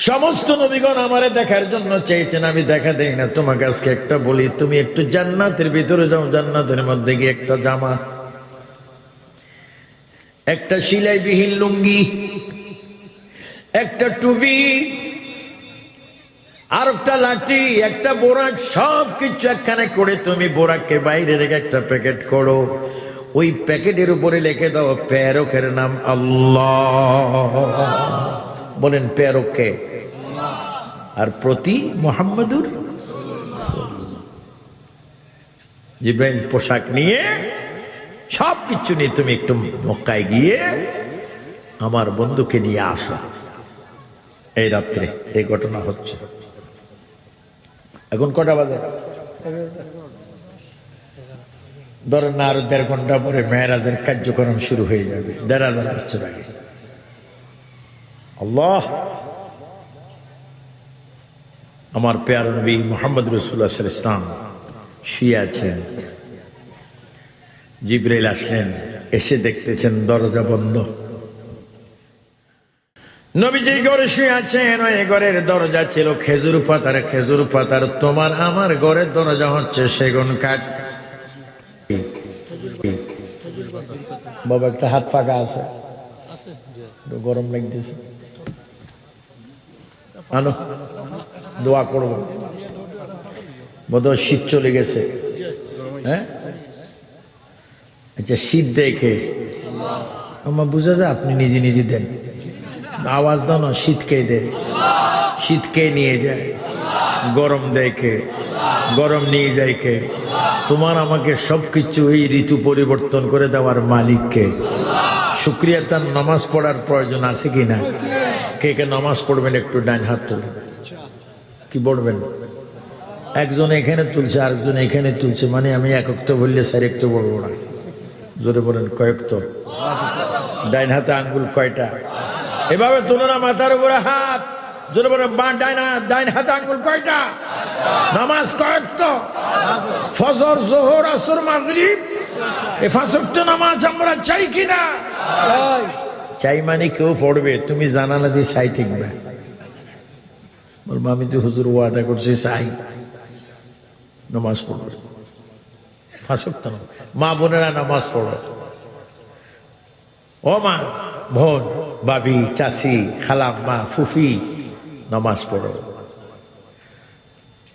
সমস্ত নবীগণ আমারে দেখার জন্য চেয়েছেন, আমি দেখা দেই না। তোমাকে আজকে একটা বলি, তুমি একটু জান্নাতের ভিতরে যাও। জান্নাতের মধ্যে গিয়ে একটা জামা, একটা সিলাইবিহীন লুঙ্গি, একটা টুপি, আর একটা লাঠি, একটা বোরাক, সব কিছু একখানে করে তুমি বোরাককে বাইরে রেখে একটা প্যাকেট করো। ওই প্যাকেটের উপরে লিখে দাও প্রেরকের নাম আল্লাহ। বলেন প্রেরককে? আর প্রতি মুহাম্মাদুর। জিবরাইল পোশাক নিয়ে সব কিছু নিয়ে তুমি একটু মক্কায় গিয়ে আমার বন্ধুকে নিয়ে আসো। এই রাত্রে এই ঘটনা হচ্ছে। এখন কটা বাজে? ধরেন না, আরো 1.5 ঘন্টা পরে মেরাজের কার্যক্রম শুরু হয়ে যাবে। 1,500 বছর আগে আল্লাহ আমার প্যারা নবী মুহাম্মদ রাসূলুল্লাহ সাল্লাল্লাহু আলাইহি ওয়াসাল্লাম শুয়ে আছেন। জিবরাইল আসলেন, এসে দেখতেছেন দরজা বন্ধ। নবী যে ঘরে শুয়ে আছেন ওই ঘরের দরজা ছিল খেজুর পাতার। খেজুর পাতার তোমার আমার ঘরের দরজা হচ্ছে সেগুন কাঠ। বাবা একটা হাত ফাঁকা আছে, গরম লাগতেছে, আনো দোয়া করবো। বোধহয় শীত চলে গেছে। হ্যাঁ, আচ্ছা, শীত দেখে আমার বুঝা যায় আপনি নিজে নিজে দেন, আওয়াজ দাও না। শীতকে দেয়, শীতকে নিয়ে যায়, গরম দেখে গরম নিয়ে যায় কে? তোমার আমাকে সবকিছু এই ঋতু পরিবর্তন করে দেওয়ার মালিককে। শুকরিয়া। তার নামাজ পড়ার প্রয়োজন আছে কি না? কে কে নামাজ পড়বেন একটু ডান হাত তুলবেন। কি পড়বেন? একজন এখানে তুলছে, আরেকজন এখানে তুলছে, মানে আমি একক তো বললে স্যার একটু বলবো না। জোরে বলেন কয়েক তো? ডাইন হাতে আঙ্গুল কয়টা? এভাবে তুলো না, মাথার উপরে হাত, জোরে বলে বা ডাইন হাতে আঙ্গুল কয়টা? নামাজ কয়েকত? ফজর, জোহর, আসর, মাগরিব, এই 5 ওয়াক্ত নামাজ আমরা চাই কিনা? চাই মানে কেউ পড়বে, তুমি জানালা দিয়ে চাই থাকবে। বলবো আমি তো হুজুর ওয়াদা করছি চাই নামাজ পড়বে, 5 ওয়াক্ত নামাজ। মা বোনেরা নামাজ পড়ো, ও মা, বোন, বাবি, চাচি, খালাম্মা, ফুফি, নামাজ পড়ো।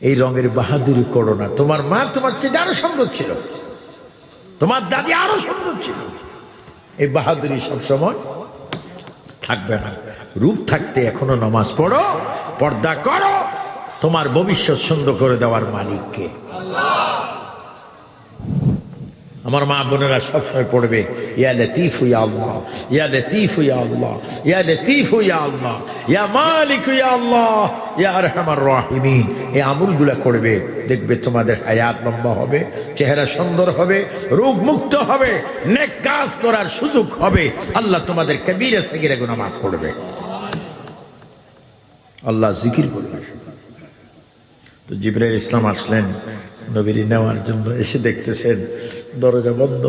এই রঙের বাহাদুরি করো না। তোমার মা তোমার চেয়ে আরো সুন্দর ছিল, তোমার দাদি আরো সুন্দর ছিল। এই বাহাদুরি সবসময় থাকবে না। রূপ থাকতে এখনো নামাজ পড়ো, পর্দা করো। তোমার ভবিষ্যৎ সুন্দর করে দেওয়ার মালিককে। আমার মা বোনেরা সবসময় পড়বে ইয়া লতীফ ইয়া আল্লাহ, ইয়া লতীফ ইয়া আল্লাহ, ইয়া লতীফ ইয়া আল্লাহ, ইয়া মালিক ইয়া আল্লাহ, ইয়া আরহামার রাহিমিন। এই আমলগুলা করবে, দেখবে তোমাদের হায়াত লম্বা হবে, চেহারা সুন্দর হবে, রোগ মুক্ত হবে, নেক কাজ করার সুযোগ হবে। আল্লাহ তোমাদের কবিরা সগীরা গুনাহ মাফ করবে। আল্লাহ জিকির করবে। তো জিবরাইল ইসলাম আসলেন নবীর নেওয়ার জন্য। এসে দেখতেছেন দরজা বন্ধ,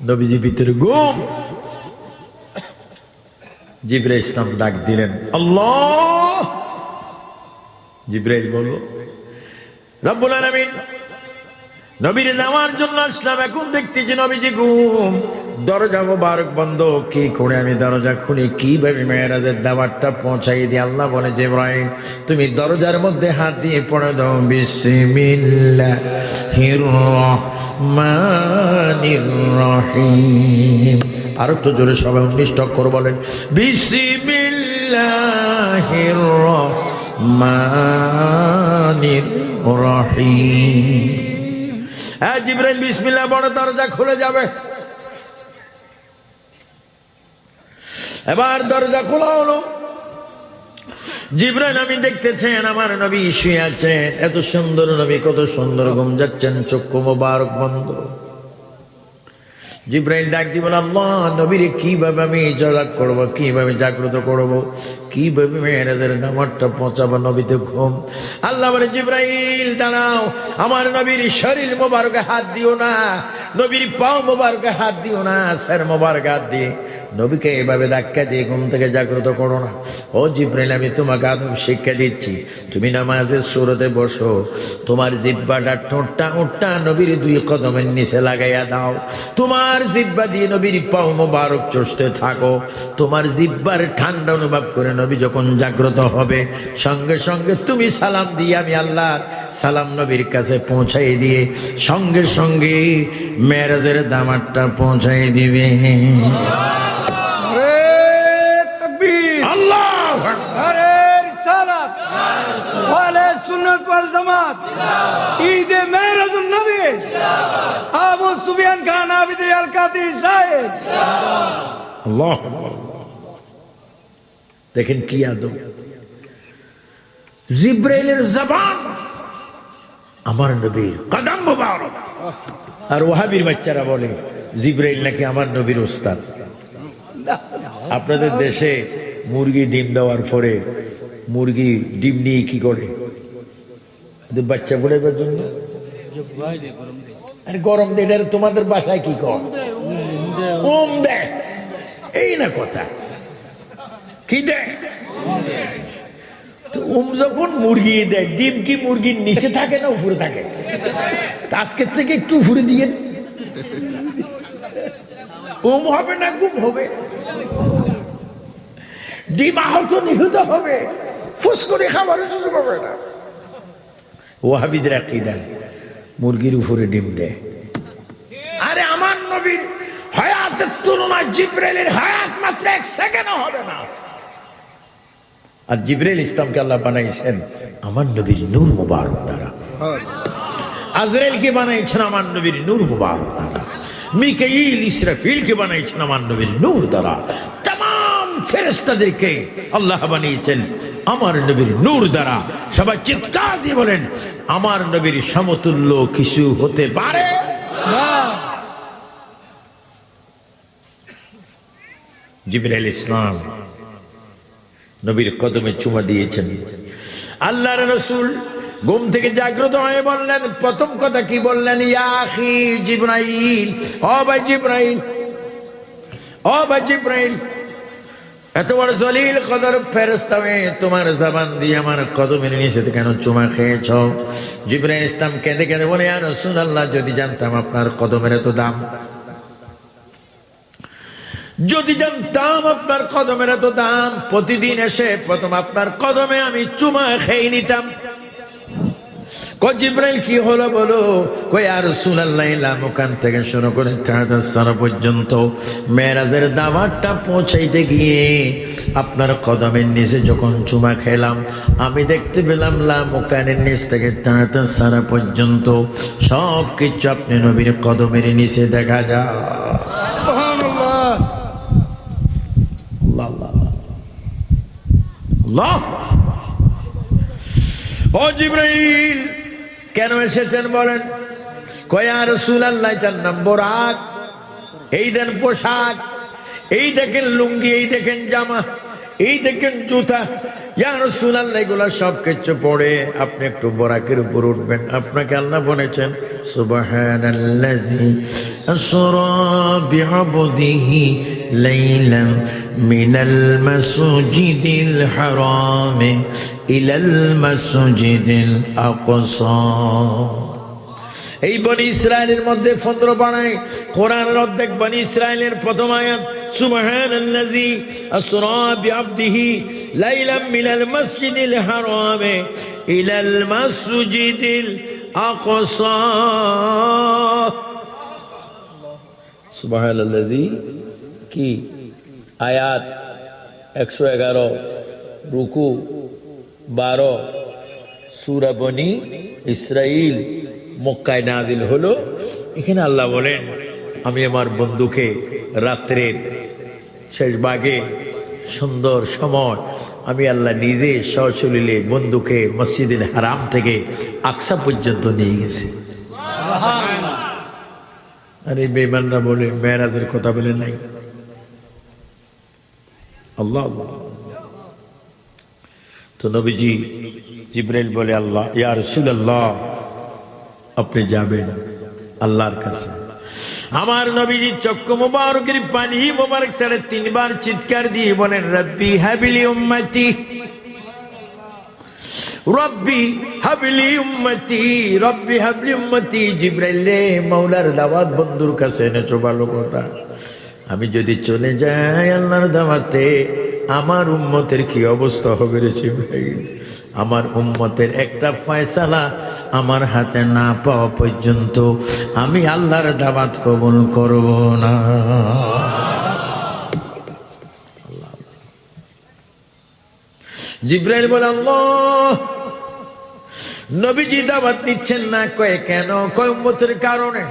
নবীজি ভিতরে ঘুম। জিবরাইল ইসলাম ডাক দিলেন আল্লাহ। জিবরাইল বলল রব্বুল আলামিন নবীর নেওয়ার জন্য আসলাম, এখন দেখতেছি নবীজি ঘুম, দরজা মোবারক বন্ধ। কি করে আমি দরজা খুলি, কিভাবে মেরাজের দাওয়াতটা পৌঁছাই দিই? আল্লাহ বলে জিবরাইল তুমি দরজার মধ্যে হাত দিয়ে পড়ে দাও বিসমিল্লাহির রহমানির রহিম। আর একটু জোরে সবাই 19 অক্ষর বলেন বিসমিল্লাহির রহমানির রহিম। হ্যাঁ জিবরাইল বিসমিল্লাহ বড়, দরজা খুলে যাবে। এবার দরজা খোলা হলো। জিবরাইল আমি দেখতেছেন আমার নবী শুয়ে আছেন। এত সুন্দর নবী, কত সুন্দর ঘুম যাচ্ছেন, চক্ষু মোবারক বন্ধ। জিবরাইল ডাক দিব আল্লাহ নবীর কিভাবে আমি জাগ্রত করব, কিভাবে জাগ্রত করব, কিভাবে মেরাজের নামাজটা পৌঁছাবো? নবীতে ঘুম। আল্লাহ বলে জিবরাইল দাঁড়াও, আমার নবীর শরীর মোবারকে হাত দিও না, নবীর পাও মোবারকে হাত দিও না, স্যার মোবারক হাত দিয়ে নবীকে এভাবে ধাক্কা দিয়ে ঘুম থেকে জাগ্রত করো না। ও জিবরাইল আমি তোমাকে আদব শিক্ষা দিচ্ছি, তুমি নামাজের সুরতে বসো, তোমার জিহ্বাটা ঠোঁটটা উঠটা নবীর 2 কদমের নিচে লাগাইয়া দাও, তোমার জিহ্বা দিয়ে নবীর পাও মোবারক চষতে থাকো। তোমার জিহ্বার ঠান্ডা অনুভব করে নবী যখন জাগ্রত হবে, সঙ্গে সঙ্গে তুমি সালাম দিয়ে আমি আল্লাহর সালাম নবীর কাছে পৌঁছাই দিয়ে সঙ্গে সঙ্গে মেরাজের দামাতটা পৌঁছাই দিবে। সুন্নাত ওয়াল জামাত ঈদে মেরাজুন নবী আবু সুফিয়ান খান আবিদ আল কাদরি সাহেব। আল্লাহ দেখেন কি আদব। জিবরাইলের জবান আমার নবীর কদম মুবারক। আর ওয়াহাবির বাচ্চারা বলে জিবরাইল নাকি আমার নবীর ওস্তাদ। আপনাদের দেশে মুরগি ডিম দেওয়ার পরে মুরগি ডিম নিয়ে কি করে? বাচ্চা বোঝাবার জন্য আরে গরম দেয়। এটা তোমাদের বাসায় কি কর? ওম দেয়। এই না কথা, কি দেয়? ওম যখন মুরগি দেয়, ডিম কি মুরগির নিচে থাকে না উপরে থাকে? আজকের থেকে একটু উপরে দিয়ে ওম হবে না গুম হবে, ডিম আহত নিহত হবে, ফুস করে খাবারের সুযোগ হবে না। ওয়াহাবিদের আকীদা মুরগির উপরে ডিম দেয়। আরে আমার নবীর হায়াতের তুলনায় জিবরাইলের হায়াত মাত্র 1 সেকেন্ডও হবে না। আর জিবরাইল ইসলামকে আল্লাহ বানাইছেন আমার নবীর নূর মুবারক দ্বারা। আজরাইলকে বানাইছেন আমার নবীর নূর মুবারক দ্বারা। মিকাইল ইসরাফিলকে বানাইছেন আমার নবীর নূর দ্বারা। तमाम ফেরেশতাদেরকে আল্লাহ বানিয়েছেন আমার নবীর নূর দ্বারা। সবাই চিৎকার দিয়ে বলেন আমার নবীর সমতুল্য কিছু হতে পারে না। জিবরাইল ইসলাম নবীর কদমে চুমা দিয়েছেন। আল্লাহর রাসূল ঘুম থেকে জাগ্রত হয়ে বললেন, প্রথম কথা কি বললেন? ইয়া আখি জিবরাইল, ও ভাই জিবরাইল, ও ভাই জিবরাইল, এত বড় জলিল কদর ফেরেশতা হয়ে তোমার জবান দিয়ে আমার কদমের নিচে কেন চুমা খেয়েছ? জিবরাইল ইসলাম কেঁদে কেঁদে বলে, ইয়া রাসূলুল্লাহ, যদি জানতাম আপনার কদমের এত দাম, যদি জানতাম আপনার কদমের এত দাম, প্রতিদিন এসে প্রথম আপনার কদমে আমি চুমা খেয়ে নিতাম। কয় জিবরাইল কি হলো বলো? কয় ইয়া রাসূলুল্লাহ, লামকান থেকে শুরু করে তাহাজ্জুদ পর্যন্ত মেরাজের দাওয়াতটা পৌঁছাইতে গিয়ে আপনার কদমের নিচে যখন চুমা খেলাম, আমি দেখতে পেলাম লামকানের নিচ থেকে তাহাজ্জুদ পর্যন্ত সব কিছু আপনি নবীর কদমের নিচে দেখা যায়। সুবহানাল্লাহ। আল্লাহ, ও জিবরাইল কেন এসেছেন বলেন? কয় ইয়া রাসূলুল্লাহ, এটার নাম বোরাক, এই দেন পোশাক, এই দেখেন লুঙ্গি, এই দেখেন জামা, এই দেখেন জুতা। ইয়া রাসূলুল্লাহ, এগুলো সব কিছু পড়ে আপনি একটু বোরাকের উপর উঠবেন। আপনাকে আল্লাহ বলেছেন, সুবহানাল্লাযী আসরা বিআবদিহি লাইলাম মিনাল মাসজিদিল হারাম ইলাল মাসজিদিল আকসা। এই বনি ইসরায়েলের মধ্যে 15 পারায় কোরআনের অর্ধেক বনি ইসরায়েলের প্রথম আয়াত, সুবহানাল্লাযী আসরা বিআবদিহি লাইলাম মিনাল মাসজিদিল হারাম ইলাল মাসজিদিল আকসা। সুবহানাল্লাযী কি আয়াত 111, রুকু 12, সূরা বনি ইসরাইল মক্কায় নাজিল হলো। এখানে আল্লাহ বলেন, আমি আমার বন্ধুকে রাত্রের শেষ ভাগে সুন্দর সময় আমি আল্লাহ নিজে সশরীরে বন্ধুকে মসজিদুল হারাম থেকে আকসা পর্যন্ত নিয়ে গেছি। আর এই বেঈমানরা বলে মেরাজের কথা বলে নাই। আল্লাহ, তো নবীজি জিবরাইল বলে, আল্লাহ, ইয়া রাসূলুল্লাহ, আপনি যাবেন আল্লাহর কাছে। আমার নবীজি চক্ষু মুবারকের পানি মুবারক ছেড়ে 3 বার চিৎকার দিয়ে বলেন, রব্বি হাবলি উম্মতি, রব্বি হাবলি উম্মতি, রব্বি হাবলি উম্মতি। জিবরাইল, মাওলার দাওয়াত বন্ধুর কাছে এনেছো, ভালো কথা। আমি যদি চলে যাই আল্লাহর দাওয়াতে, আমার উম্মতের কি অবস্থা হবে রে জিবরাইল? আমার উম্মতের একটা ফয়সালা আমার হাতে না পাওয়া পর্যন্ত আমি আল্লাহর দাওয়াত কবুল করব না। জিবরাইল বলে, আল্লাহ, নবীজি দাওয়াত দিচ্ছেন না। কয় কেন? কয় উম্মতের কারণে।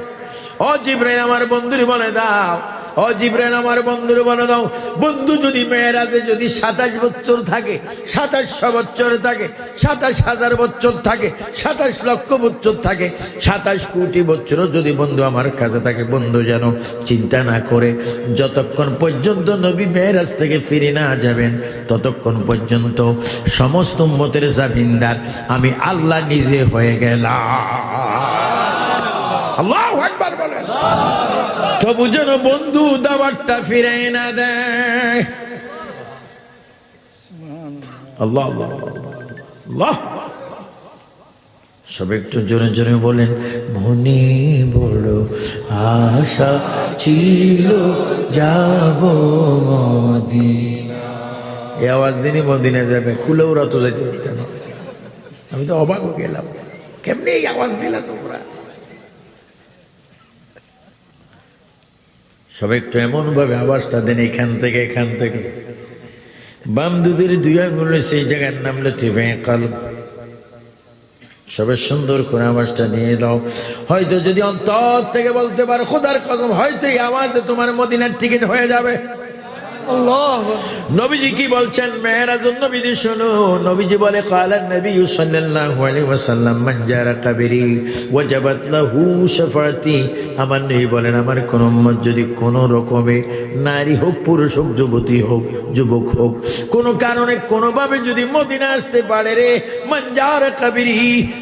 ও জিবরাইল, আমার বন্ধুরে বলে দাও, ও জিবরাইল, আমার বন্ধুরে বলে দাও, বন্ধু যদি মেরাজে যদি 27 বছর থাকে, 2700 বছর থাকে, 27,000 বছর থাকে, 27 লক্ষ বছর থাকে, 27 কোটি বছরও যদি বন্ধু আমার কাছে থাকে, বন্ধু যেন চিন্তা না করে যতক্ষণ পর্যন্ত নবী মেরাজ থেকে ফিরে না যাবেন, ততক্ষণ পর্যন্ত সমস্ত উম্মতের জামিনদার আমি আল্লাহ নিজে হয়ে গেলাম। আল্লাহু আকবার বলেন। তবু যেন বন্ধু দাওয়াতটা ফিরে না দেয়। আল্লাহ আল্লাহ আল্লাহ। সব একটু জোরে জোরে বলেন, মনে বড় আশা ছিল যাব মদিনা। এই আওয়াজ দিনই মদিনা যাবে, খুলে ওরা তো যাইতে পারত না। আমি তো অবাক হয়ে গেলাম, কেমনি এই আওয়াজ দিলা তোমরা? সব একটু এমন ভাবে আওয়াজটা দেন, এখান থেকে এখান থেকে বাম দুধের 2 আঙ্গুল সেই জায়গার নাম লতিফে কলব। সবে সুন্দর করে আওয়াজটা নিয়ে দাও। হয়তো যদি অন্তর থেকে বলতে পারো, খোদার কসম, হয়তো এই আওয়াজে তোমার মদিনার টিকিট হয়ে যাবে। আল্লাহ নবীজি কি বলছেন মেরাজুন নবীজি শোনো নবীজি বলে ক্বালান নবী সাল্লাল্লাহু আলাইহি ওয়াসাল্লাম মান জারা কবরি ওয়াজাবাত লাহু শাফাআতি আমার নবী বলেন আমার কোন উম্মত যদি কোন রকমে নারী হোক পুরুষ হোক যুবতী হোক যুবক হোক কোন কারণে কোনভাবে যদি মদিনা আসতে পারে রে মান জারা কবরি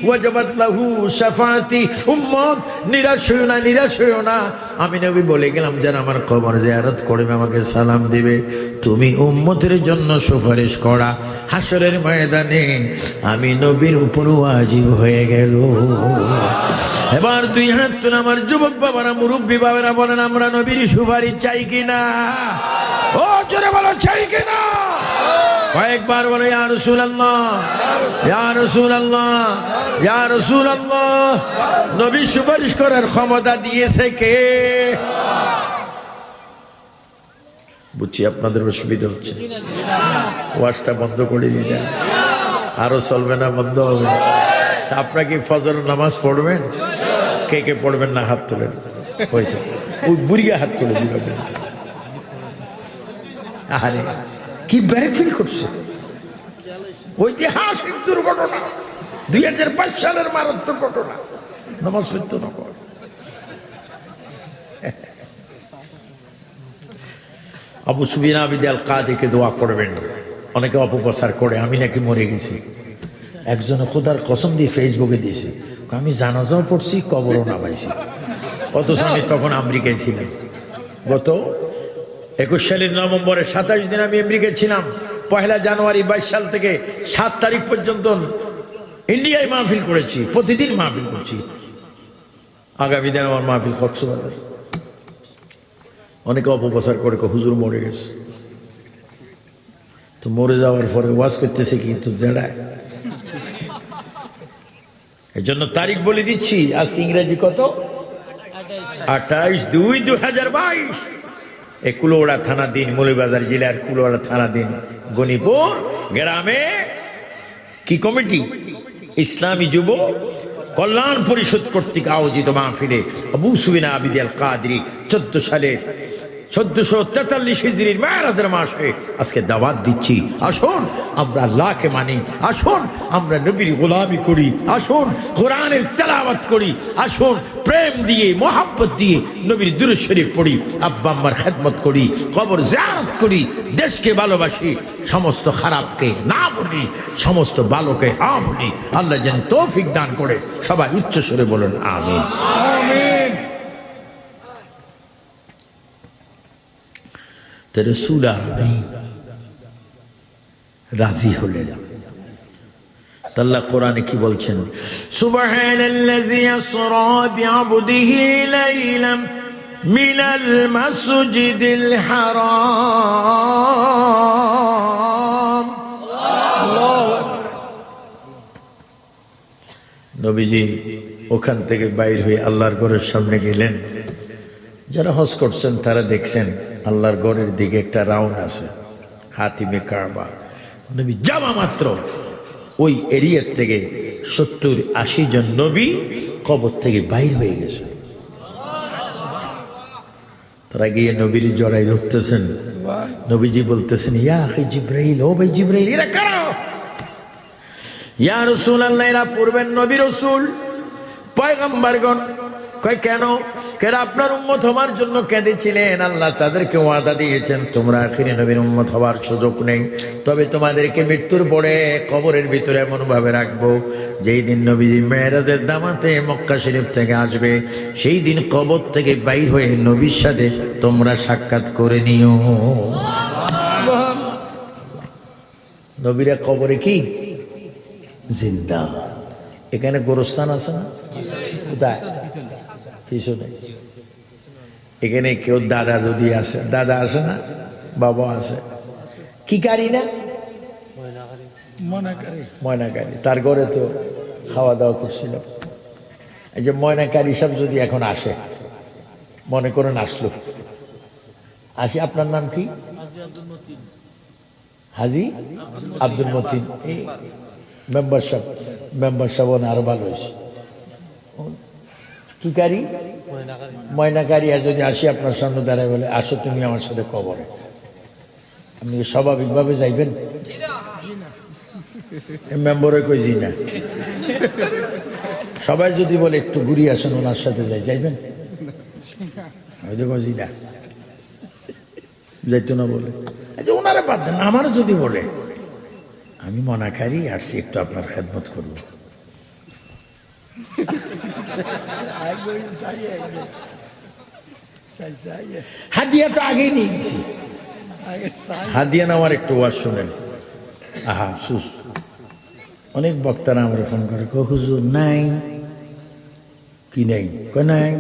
ওয়াজাবাত লাহু শাফাআতি উম্মত নিরাশ হইও না আমি নবী বলে গেলাম যারা আমার কবর জিয়ারত করবে আমাকে সালাম দিবে তুমি উম্মতের জন্য সুপারিশ করা হাসরের ময়দানে আমি নবীর উপর ওয়াজিব হয়ে গেল এবার দুই হাত তুলে আমার যুবক বাবারা মুরব্বী বাবারা বলেন আমরা নবীর সুপারিশ চাই কিনা ও জোরে বলো চাই কিনা কয়েকবার বলো ইয়া রাসূলুল্লাহ ইয়া রাসূলুল্লাহ ইয়া রাসূলুল্লাহ নবী সুপারিশ করার ক্ষমতা দিয়েছে কে বুঝছি আপনাদের অসুবিধা হচ্ছে ওয়াজটা বন্ধ করে দিতে আরো চলবে না বন্ধ হবে তা আপনারা কি ফজর নামাজ পড়বেন কে কে পড়বেন না হাত তোলেন হয়েছে ওই বুড়িয়া হাত তুলে দিবেন আরে কি ব্যারেক ফিল করছে ঐতিহাসিক দুর্ঘটনা 2005 সালের মারাত্মক ঘটনা নামাজ পড়তো না আবু সুফিয়ান আবিদ আল কাদিকে দোয়া করবেন অনেকে অপপ্রচার করে আমি নাকি মরে গেছি একজন খোদার কসম দিয়ে ফেসবুকে দিয়েছে আমি জানাজাও পড়ছি কবরও নামাইছি অথচ আমি তখন আমেরিকায় ছিলাম গত 21 সালের নভেম্বরের 27 দিন আমি আমেরিকায় ছিলাম 1 জানুয়ারি 22 সাল থেকে 7 তারিখ পর্যন্ত ইন্ডিয়ায় মাহফিল করেছি প্রতিদিন মাহফিল করছি আগামী দিন আমার মাহফিল কক্সবাজার অনেকে অপপ্রচার করে হুজুর মরে গেছে তো মরে যাওয়ার পরে ওয়াজ করতেছে কিন্তু জেড়ায় এই জন্য তারিখ বলে দিচ্ছি আজকে ইংরেজি কত 28/2/2022 এই কুলোড়া থানাধীন মৌলভীবাজার জেলার কুলোড়া থানাধীন গণিপুর গ্রামে কি কমিটি ইসলামী যুব কল্যাণ পরিষদ কর্তৃক আয়োজিত মাহফিলে আবু সুফিয়ান আবিদ আল কাদরি 14 সালের 1443 হিজরির মেরাজের মাসে আজকে দাওয়াত দিচ্ছি আসুন আমরা আল্লাহকে মানি আসুন আমরা নবীর গোলামি করি আসুন কোরআনের তেলাওয়াত করি আসুন প্রেম দিয়ে মোহাব্বত দিয়ে নবীর দুরূদ শরীফ পড়ি আব্বা আম্মার খেদমত করি কবর জিয়ারত করি দেশকে ভালোবাসি সমস্ত খারাপকে না বলি সমস্ত ভালোকে হ্যাঁ বলি আল্লাহ যেন তৌফিক দান করে সবাই উচ্চ স্বরে বলুন আমিন আমিন তো রাসূল আরবি রাজি হলেন আল্লাহ কোরআনে কি বলছেন সুবহানাল্লাযী আসরা বিআবদিহি লাইলাম মিনাল মাসজিদিল হারাম নবীজি ওখান থেকে বাইর হয়ে আল্লাহর ঘরের সামনে গেলেন যারা হজ করছেন তারা দেখছেন আল্লাহর ঘরের দিকে একটা রাউন্ড আছে হাতিমে কাবা নবী যাওয়া মাত্র ওই এরিয়ার থেকে 70-80 জন নবী কবর থেকে বাইর হয়ে গেছে তারা গিয়ে নবীর জড়াই ধরতেছেন নবীজি বলতেছেন ইয়া আখি জিবরাইল ও ভাই জিবরাইল এরা কারা ইয়া রাসূলুল্লাহ এরা পূর্বের নবী রাসূল পয়গম্বরগণ কই কেন আপনার উম্মত হওয়ার জন্য কেঁদেছিলেন আল্লাহ তাদেরকে ওয়াদা দিয়েছেন তোমরা আখিরি নবীর উম্মত হওয়ার সুযোগ নেই তবে তোমাদেরকে মৃত্যুর পরে কবরের ভিতরে এমন ভাবে রাখবো যেই দিন নবীজি মেরাজের দামাতে মক্কা শরীফ থেকে আসবে সেই দিন কবর থেকে বাইর হয়ে নবীর সাথে তোমরা সাক্ষাৎ করে নিও নবীরা কবরে কি জিন্দা এখানে গোরস্থান আছে না কোথায় পিছনে এখানে কেউ দাদা যদি আসে দাদা আসে না বাবা আসে কি গাড়ি না ময়নাকারী তার ঘরে তো খাওয়া দাওয়া করছিল এই যে ময়নাকারী সব যদি এখন আসে মনে করেন আসলো আসি আপনার নাম কি হাজি আব্দুল মতিন এই মেম্বার সাহেব আরো ভালো হয়েছে কি গাড়ি ময়নাকারী আর যদি আসি আপনার সামনে দাঁড়ায় বলে আসো তুমি আমার সাথে কবরে আপনি স্বাভাবিকভাবে যাইবেন? মেম্বরে কই জি না। সবাই যদি বলে একটু ঘুরিয়ে আসেন ওনার সাথে যাইবেন? জি না, যাইতো না বলে। ওনারা বাদ দেন, আমারও যদি বলে আমি মনাকারী আসছি একটু আপনার খেদমত করবো, হাদিয়া তো আগেই নিয়ে গেছি। হাদিয়া নেওয়ার একটু ওয়াজ শুনেন। আহা সুস, অনেক বক্তারা আমরা ফোন করে, হুজুর নাই, কি নাই? নাই।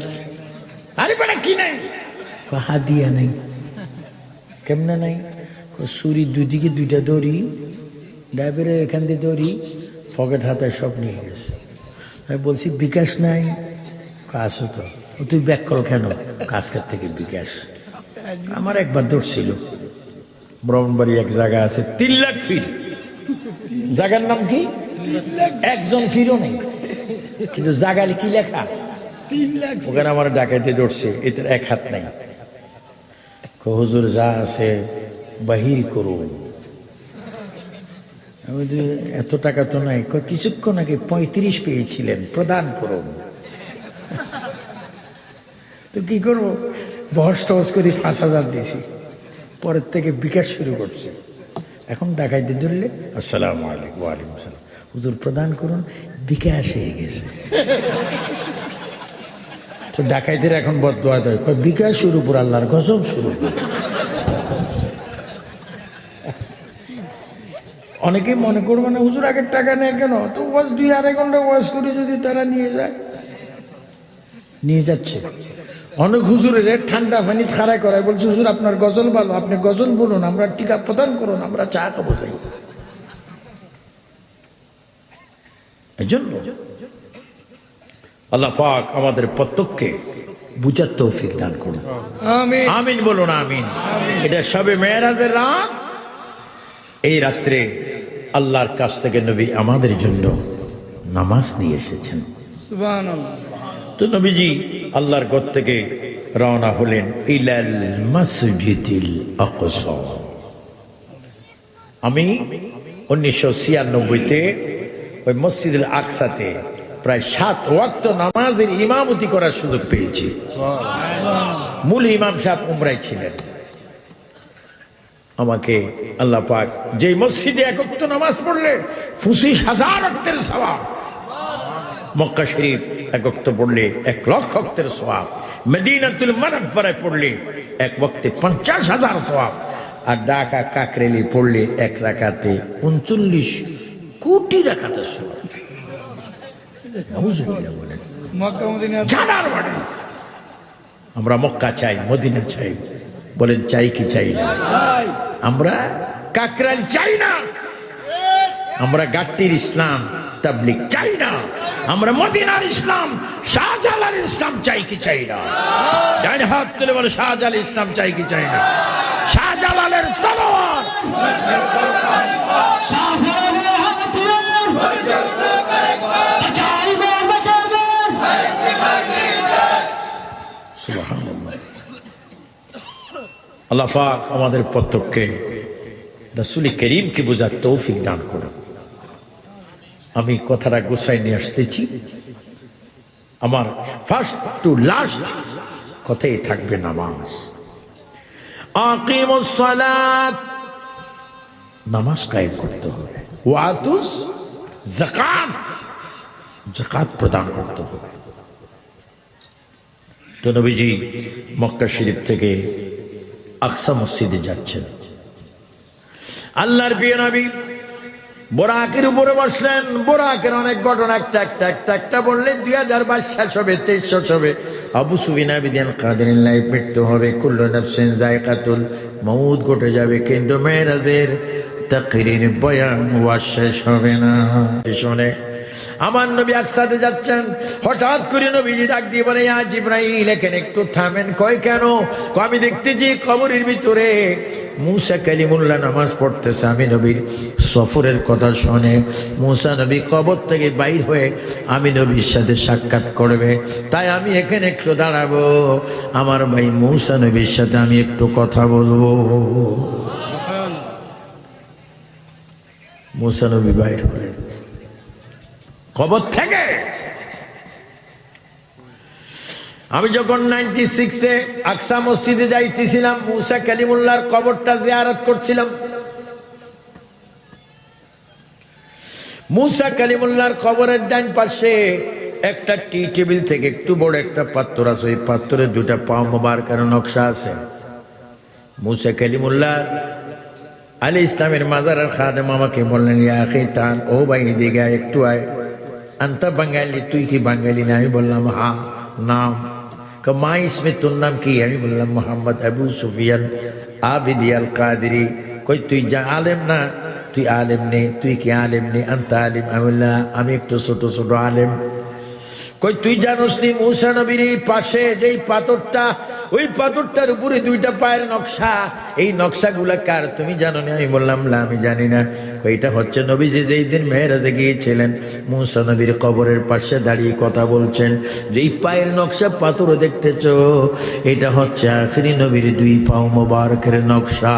আরে বেটা কি নাই? হাদিয়া নাই। কেমনে নাই? ছুরি দুদিকে দুইটা দড়ি, ড্রাইভারের এখান দিয়ে দড়ি, পকেট হাতে সব নিয়ে গেছে। আমি বলছি বিকাশ নাই? আসো তো। তুই ব্যাক কল কেন? আজকের থেকে বিকাশ। আমার একবার ধরছিল, ব্রাহ্মণবাড়ি এক জায়গা আছে 3 লাখ ফিট, জায়গার নাম কি? একজন ফিরও নেই, কিন্তু জায়গায় কি লেখা 3 লাখ। ওখানে আমার ডাকাইতে ধরছে, এটার 1 হাত নাই। হুজুর যা আছে বাহির করুন। এত টাকা তো নাই। কিছুক্ষণ আগে 35 পেয়েছিলেন, প্রদান করুন। তো কি করবো, বহস টহস করে 5,000 দিয়েছি। পরের থেকে বিকাশ শুরু করছে। এখন ডাকাইতে ধরলে আসসালামু আলাইকুম, ওয়ালাইকুম আসসালাম, হুজুর প্রদান করুন, বিকাশ হয়ে গেছে। তো ডাকাইদের এখন বদদোয়া দেয়, বিকাশ শুরু করে আল্লাহর গজব শুরু। অনেকেই মনে করবে না হুজুর আগের টাকা নেয় কেন, তো ওয়াজ 2-2.5 ঘন্টা ওয়াজ করে যদি তারা নিয়ে যায়, নিয়ে যাচ্ছে। অনেক হুজুরের ঠান্ডা পানি খাড়াই করায়, বলছে হুজুর আপনার গজল ভালো, আপনি গজল বলুন, আমরা টিকা প্রদান করুন, আমরা চা খাবো যাই। এই জন্য আল্লাহ পাক আমাদের প্রত্যেককে বুঝার তৌফিক দান করুন। আমিন আমিন বলুন আমিন। এটা সবে মেরাজের রাত। এই রাত্রে আল্লাহর কাছ থেকে নবী আমাদের জন্য নামাজ নিয়ে এসেছেন। সুবহানাল্লাহ। তো নবীজি আল্লাহর ঘর থেকে রওনা হলেন ইলাল মসজিদিল আকসা। আমি 1996-তে ওই মসজিদুল আকসাতে প্রায় 7 ওয়াক্ত নামাজের ইমামতি করার সুযোগ পেয়েছি। মূল ইমাম সাহেব উমরায় ছিলেন। আমাকে আল্লাহ পাক যে মসজিদে 1 ওয়াক্ত নামাজ পড়লে 25,000 ওয়াক্তের সওয়াব, মক্কা শরীফ 1 ওয়াক্ত পড়লে 1,00,000 ওয়াক্তের সওয়াব, মদিনাতুল মুনাফফারায় পড়লে 1 ওয়াক্তে 50,000 সওয়াব, আর ঢাকা কাকরেলি পড়লে 1 রাকাতে 39 কোটি রাকাতের সওয়াব। নাউজুবিল্লাহ বলেন। মক্কা মদিনা জানার বাড়ি। আমরা মক্কা চাই, মদিনা চাই, বলেন চাই কি চাই না? আমরা কাকরাইল চাই না, আমরা গাট্টির ইসলাম তাবলিগ চাই না, আমরা মদিনার ইসলাম শাহজালাল ইসলাম চাই কি চাই না? ডান হাত তুলে বলে শাহজালাল ইসলাম চাই কি চাই না? শাহজালালের তলোয়ার সুবহানাল্লাহ। আল্লাহ পাক আমাদের প্রত্যেককে রাসূল করিমকে বোঝার তৌফিক দান করুন। আমি কথাটা গোছাই নিয়ে আসতেছি। আমার ফার্স্ট টু লাস্ট কথাই থাকবে নামাজ। আকিমুস সালাত, নামাজ কায়েম করতে হবে। ওয়াতুস যাকাত, যাকাত প্রদান করতে হবে। তো নবীজি মক্কা শরীফ থেকে আকসা মসজিদে যাচ্ছেন। আল্লাহর প্রিয় নবী বোরাকের উপরে বসলেন। বোরাকের অনেক ঘটনা একটা বললেন 2022 শেষ হবে, 23 শেষ হবে। আবু সুফিয়ান বিন কাদেরিল্লাহ মৃত্যু হবে, কুল্লু নাফসিন যায়কাতুল মউত ঘটে যাবে, কিন্তু মেরাজের তাকরীর বয়ান ওয়াজ শেষ হবে না। শুনে আমার নবী আকসাতে যাচ্ছেন, হঠাৎ করে নবীজি ডাক দিয়ে বলে ইয়া জিবরাইল এখানে একটু থামেন। কয় কেন? আমি দেখতেছি কবরের ভিতরে মুসা কালিমুল্লাহ নামাজ পড়তেছে। আমি নবীর সফরের কথা শুনে মুসা নবী কবর থেকে বাইর হয়ে আমি নবীর সাথে সাক্ষাৎ করবে, তাই আমি এখানে একটু দাঁড়াবো। আমার ভাই মুসা নবীর সাথে আমি একটু কথা বলবো। মুসা নবী বাইর হলেন কবর থেকে। আমি যখন 96-এ আকসা মসজিদে যাইতেছিলাম, মুসা কালিমুল্লাহর কবরটা জিয়ারত করছিলাম। মুসা কালিমুল্লাহর কবরের ডান পাশে একটা টি টেবিল থেকে একটু বড় একটা পাথর আছে, ওই পাথরের দুটা পা মোবারকের নকশা আছে। মুসা কালিমুল্লাহ আলী ইসলামের মাজারের খাদেম আমাকে বললেন, ইয়া আখি তান, ও ভাই এদিকে একটু আয়, আনতা বাঙালি, তুই কি বাঙালি না? আমি বললাম হ্যাঁ। নাম? মা ইসমে তোর নাম কি? আমি বললাম মোহাম্মদ আবু সুফিয়ান আবিদি আল কাদেরি। কই তুই যা আলেম না? তুই আলেম নেই। তুই কি আলেম নেই? আনতা আলিম? আমি বললাম আমি একটু ছোট ছোট আলেম। কই তুই জানোস নি মুসা নবীর পাশে যেই পাথরটা, ওই পাথরটার উপরে দুইটা পায়ের নকশা, এই নকশাগুলা কার তুমি জানো না? আমি বললাম না আমি জানি না। এটা হচ্ছে নবীজি যেই দিন মেরাজে গিয়েছিলেন মুসা নবীর কবরের পাশে দাঁড়িয়ে কথা বলছেন, যেই পায়ের নকশা পাথরও দেখতেছ, এটা হচ্ছে আখিরি নবীর দুই পাও মোবারকের নকশা।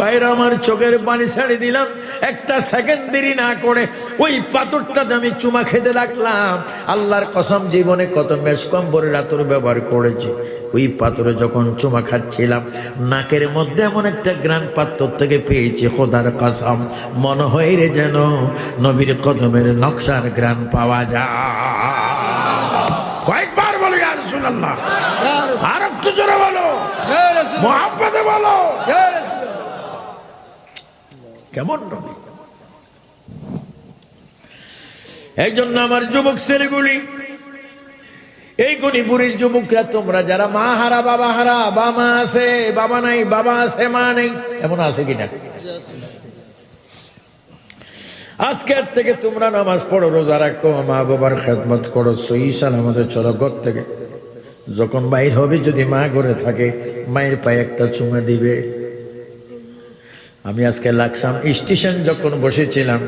বাইরে আমার চোখের পানি ছাড়ি দিলাম, একটা সেকেন্ড দেরি না করে ওই পাথরটাতে আমি চুমা খেতে লাগলাম। আল্লাহর কসম, জীবনে কত মেশকম্বরের আতর ব্যবহার করেছি, ওই পাথরে যখন চুমা খাচ্ছিলাম নাকের মধ্যে এমন একটা গ্রান পাথর থেকে পেয়েছি, খোদার কসম মনে হয় রে যেন নবীর কদমের নকশার গ্রান পাওয়া যায়। কয়েকবার বলো ইয়া রাসূলুল্লাহ, আর একটু জোরে বলো, মুহাব্বতে বলো, কেমন নবী। এই জন্য আমার যুবক ছেলেগুলি, এই গণিপুরের যুবকরা, তোমরা যারা মা হারা, বাবা হারা, বা মা আছে বাবা নাই, বাবা আছে মা নেই, এমন আছে কিনা? আজকের থেকে তোমরা নামাজ পড়ো, রোজা রাখো, মা বাবার খেদমত করো, সহি সালামতে চলো ঘর থেকে। যখন বাইর হবে যদি মা ঘরে থাকে, মায়ের পায়ে একটা চুমা দিবে। আমি আজকে লাকসাম স্টেশন যখন বসেছিলাম,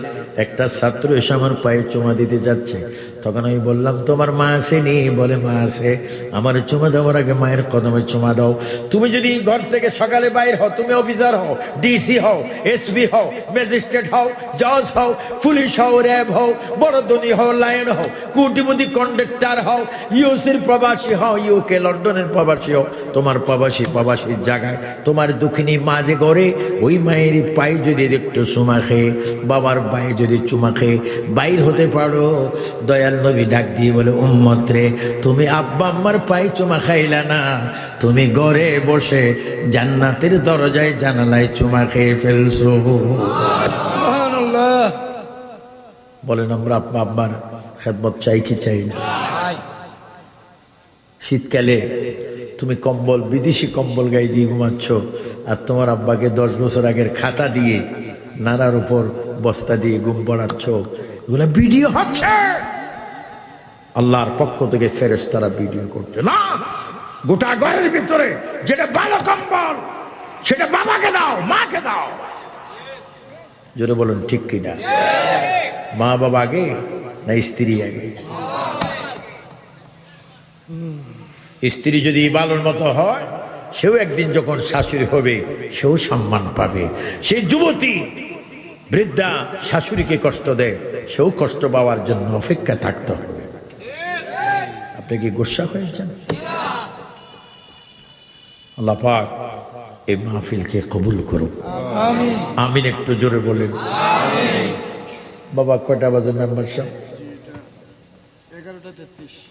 একটা ছাত্র এসে আমার পায়ে চুমা দিতে যাচ্ছে, তখন আমি বললাম তোমার মা আসেনি? বলে মা আছে। আমার চুমা দেওয়ার আগে মায়ের কদমে চুমা দাও। তুমি যদি ঘর থেকে সকালে বাইর হও, তুমি অফিসার হও, ডিসি হও, এসপি হও, ম্যাজিস্ট্রেট হও, জজ হও, পুলিশ হও, র্যাব হও, বড় ধনী হও, লায়ন হও, কোটিপতি কন্ডাক্টর হও, ইউসির প্রবাসী হও, ইউকে লন্ডনের প্রবাসী হও, তোমার প্রবাসীর জায়গায় তোমার দুঃখিনী মা যে ঘরে, ওই মায়ের পায়ে যদি একটু চুমা খেয়ে, বাবার পায়ে যদি চুমা খেয়ে বাইর হতে পারো, দয়াল নবী ডাক দিয়ে বলে, উম্মত রে, তুমি আব্বা আম্মার পায়ে চুমা খাইলা না, তুমি ঘরে বসে জান্নাতের দরজায় জানালায় চুমা খেয়ে ফেলছো। সুবহানাল্লাহ। বলেন আমরা আব্বা আব্বার খেদমত চাই কি চাই না? শীতকালে তুমি কম্বল, বিদেশি কম্বল গায়ে দিয়ে ঘুমাচ্ছ, আর তোমার আব্বাকে 10 বছর আগের খাতা দিয়ে নাড়ার উপর বস্তা দিয়ে ঘুম পড়াচ্ছ, এগুলো ভিডিও হচ্ছে। আল্লাহর পক্ষ থেকে ফেরেশতারা ভিডিও করছে না। গোটা ঘরের ভিতরে যেটা ভালো কম্বল, সেটা বাবাকে দাও, মাকে দাও। জোরে বলুন ঠিক কিনা? মা বাবা আগে না স্ত্রী আগে? স্ত্রী যদি বালুর মতো হয়, সেও একদিন যখন শাশুড়ি হবে সেও সম্মান পাবে। সেই যুবতী বৃদ্ধা শাশুড়িকে কষ্ট দেয়, সেও কষ্ট পাওয়ার জন্য অপেক্ষা থাকতে হবে। আপনি কি গোসা হয়েছেন? আল্লাহ পাক এই মাহফিলকে কবুল করুন, আমিন। একটু জোরে বলেন বাবা। কয়টা বাজে মেম্বার সাহেব?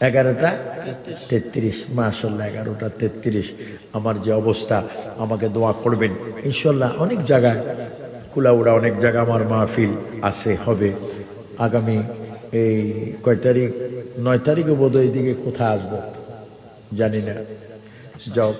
11:33। মাশাআল্লাহ, 11:33। আমার যে অবস্থা, আমাকে দোয়া করবেন ইনশাআল্লাহ। অনেক জায়গায় কুলাউড়া, অনেক জায়গা আমার মাহফিল আছে, হবে আগামী এই কয় তারিখ, 9 তারিখে বোধহয় এদিকে কোথায় আসবো জানি না। যাও।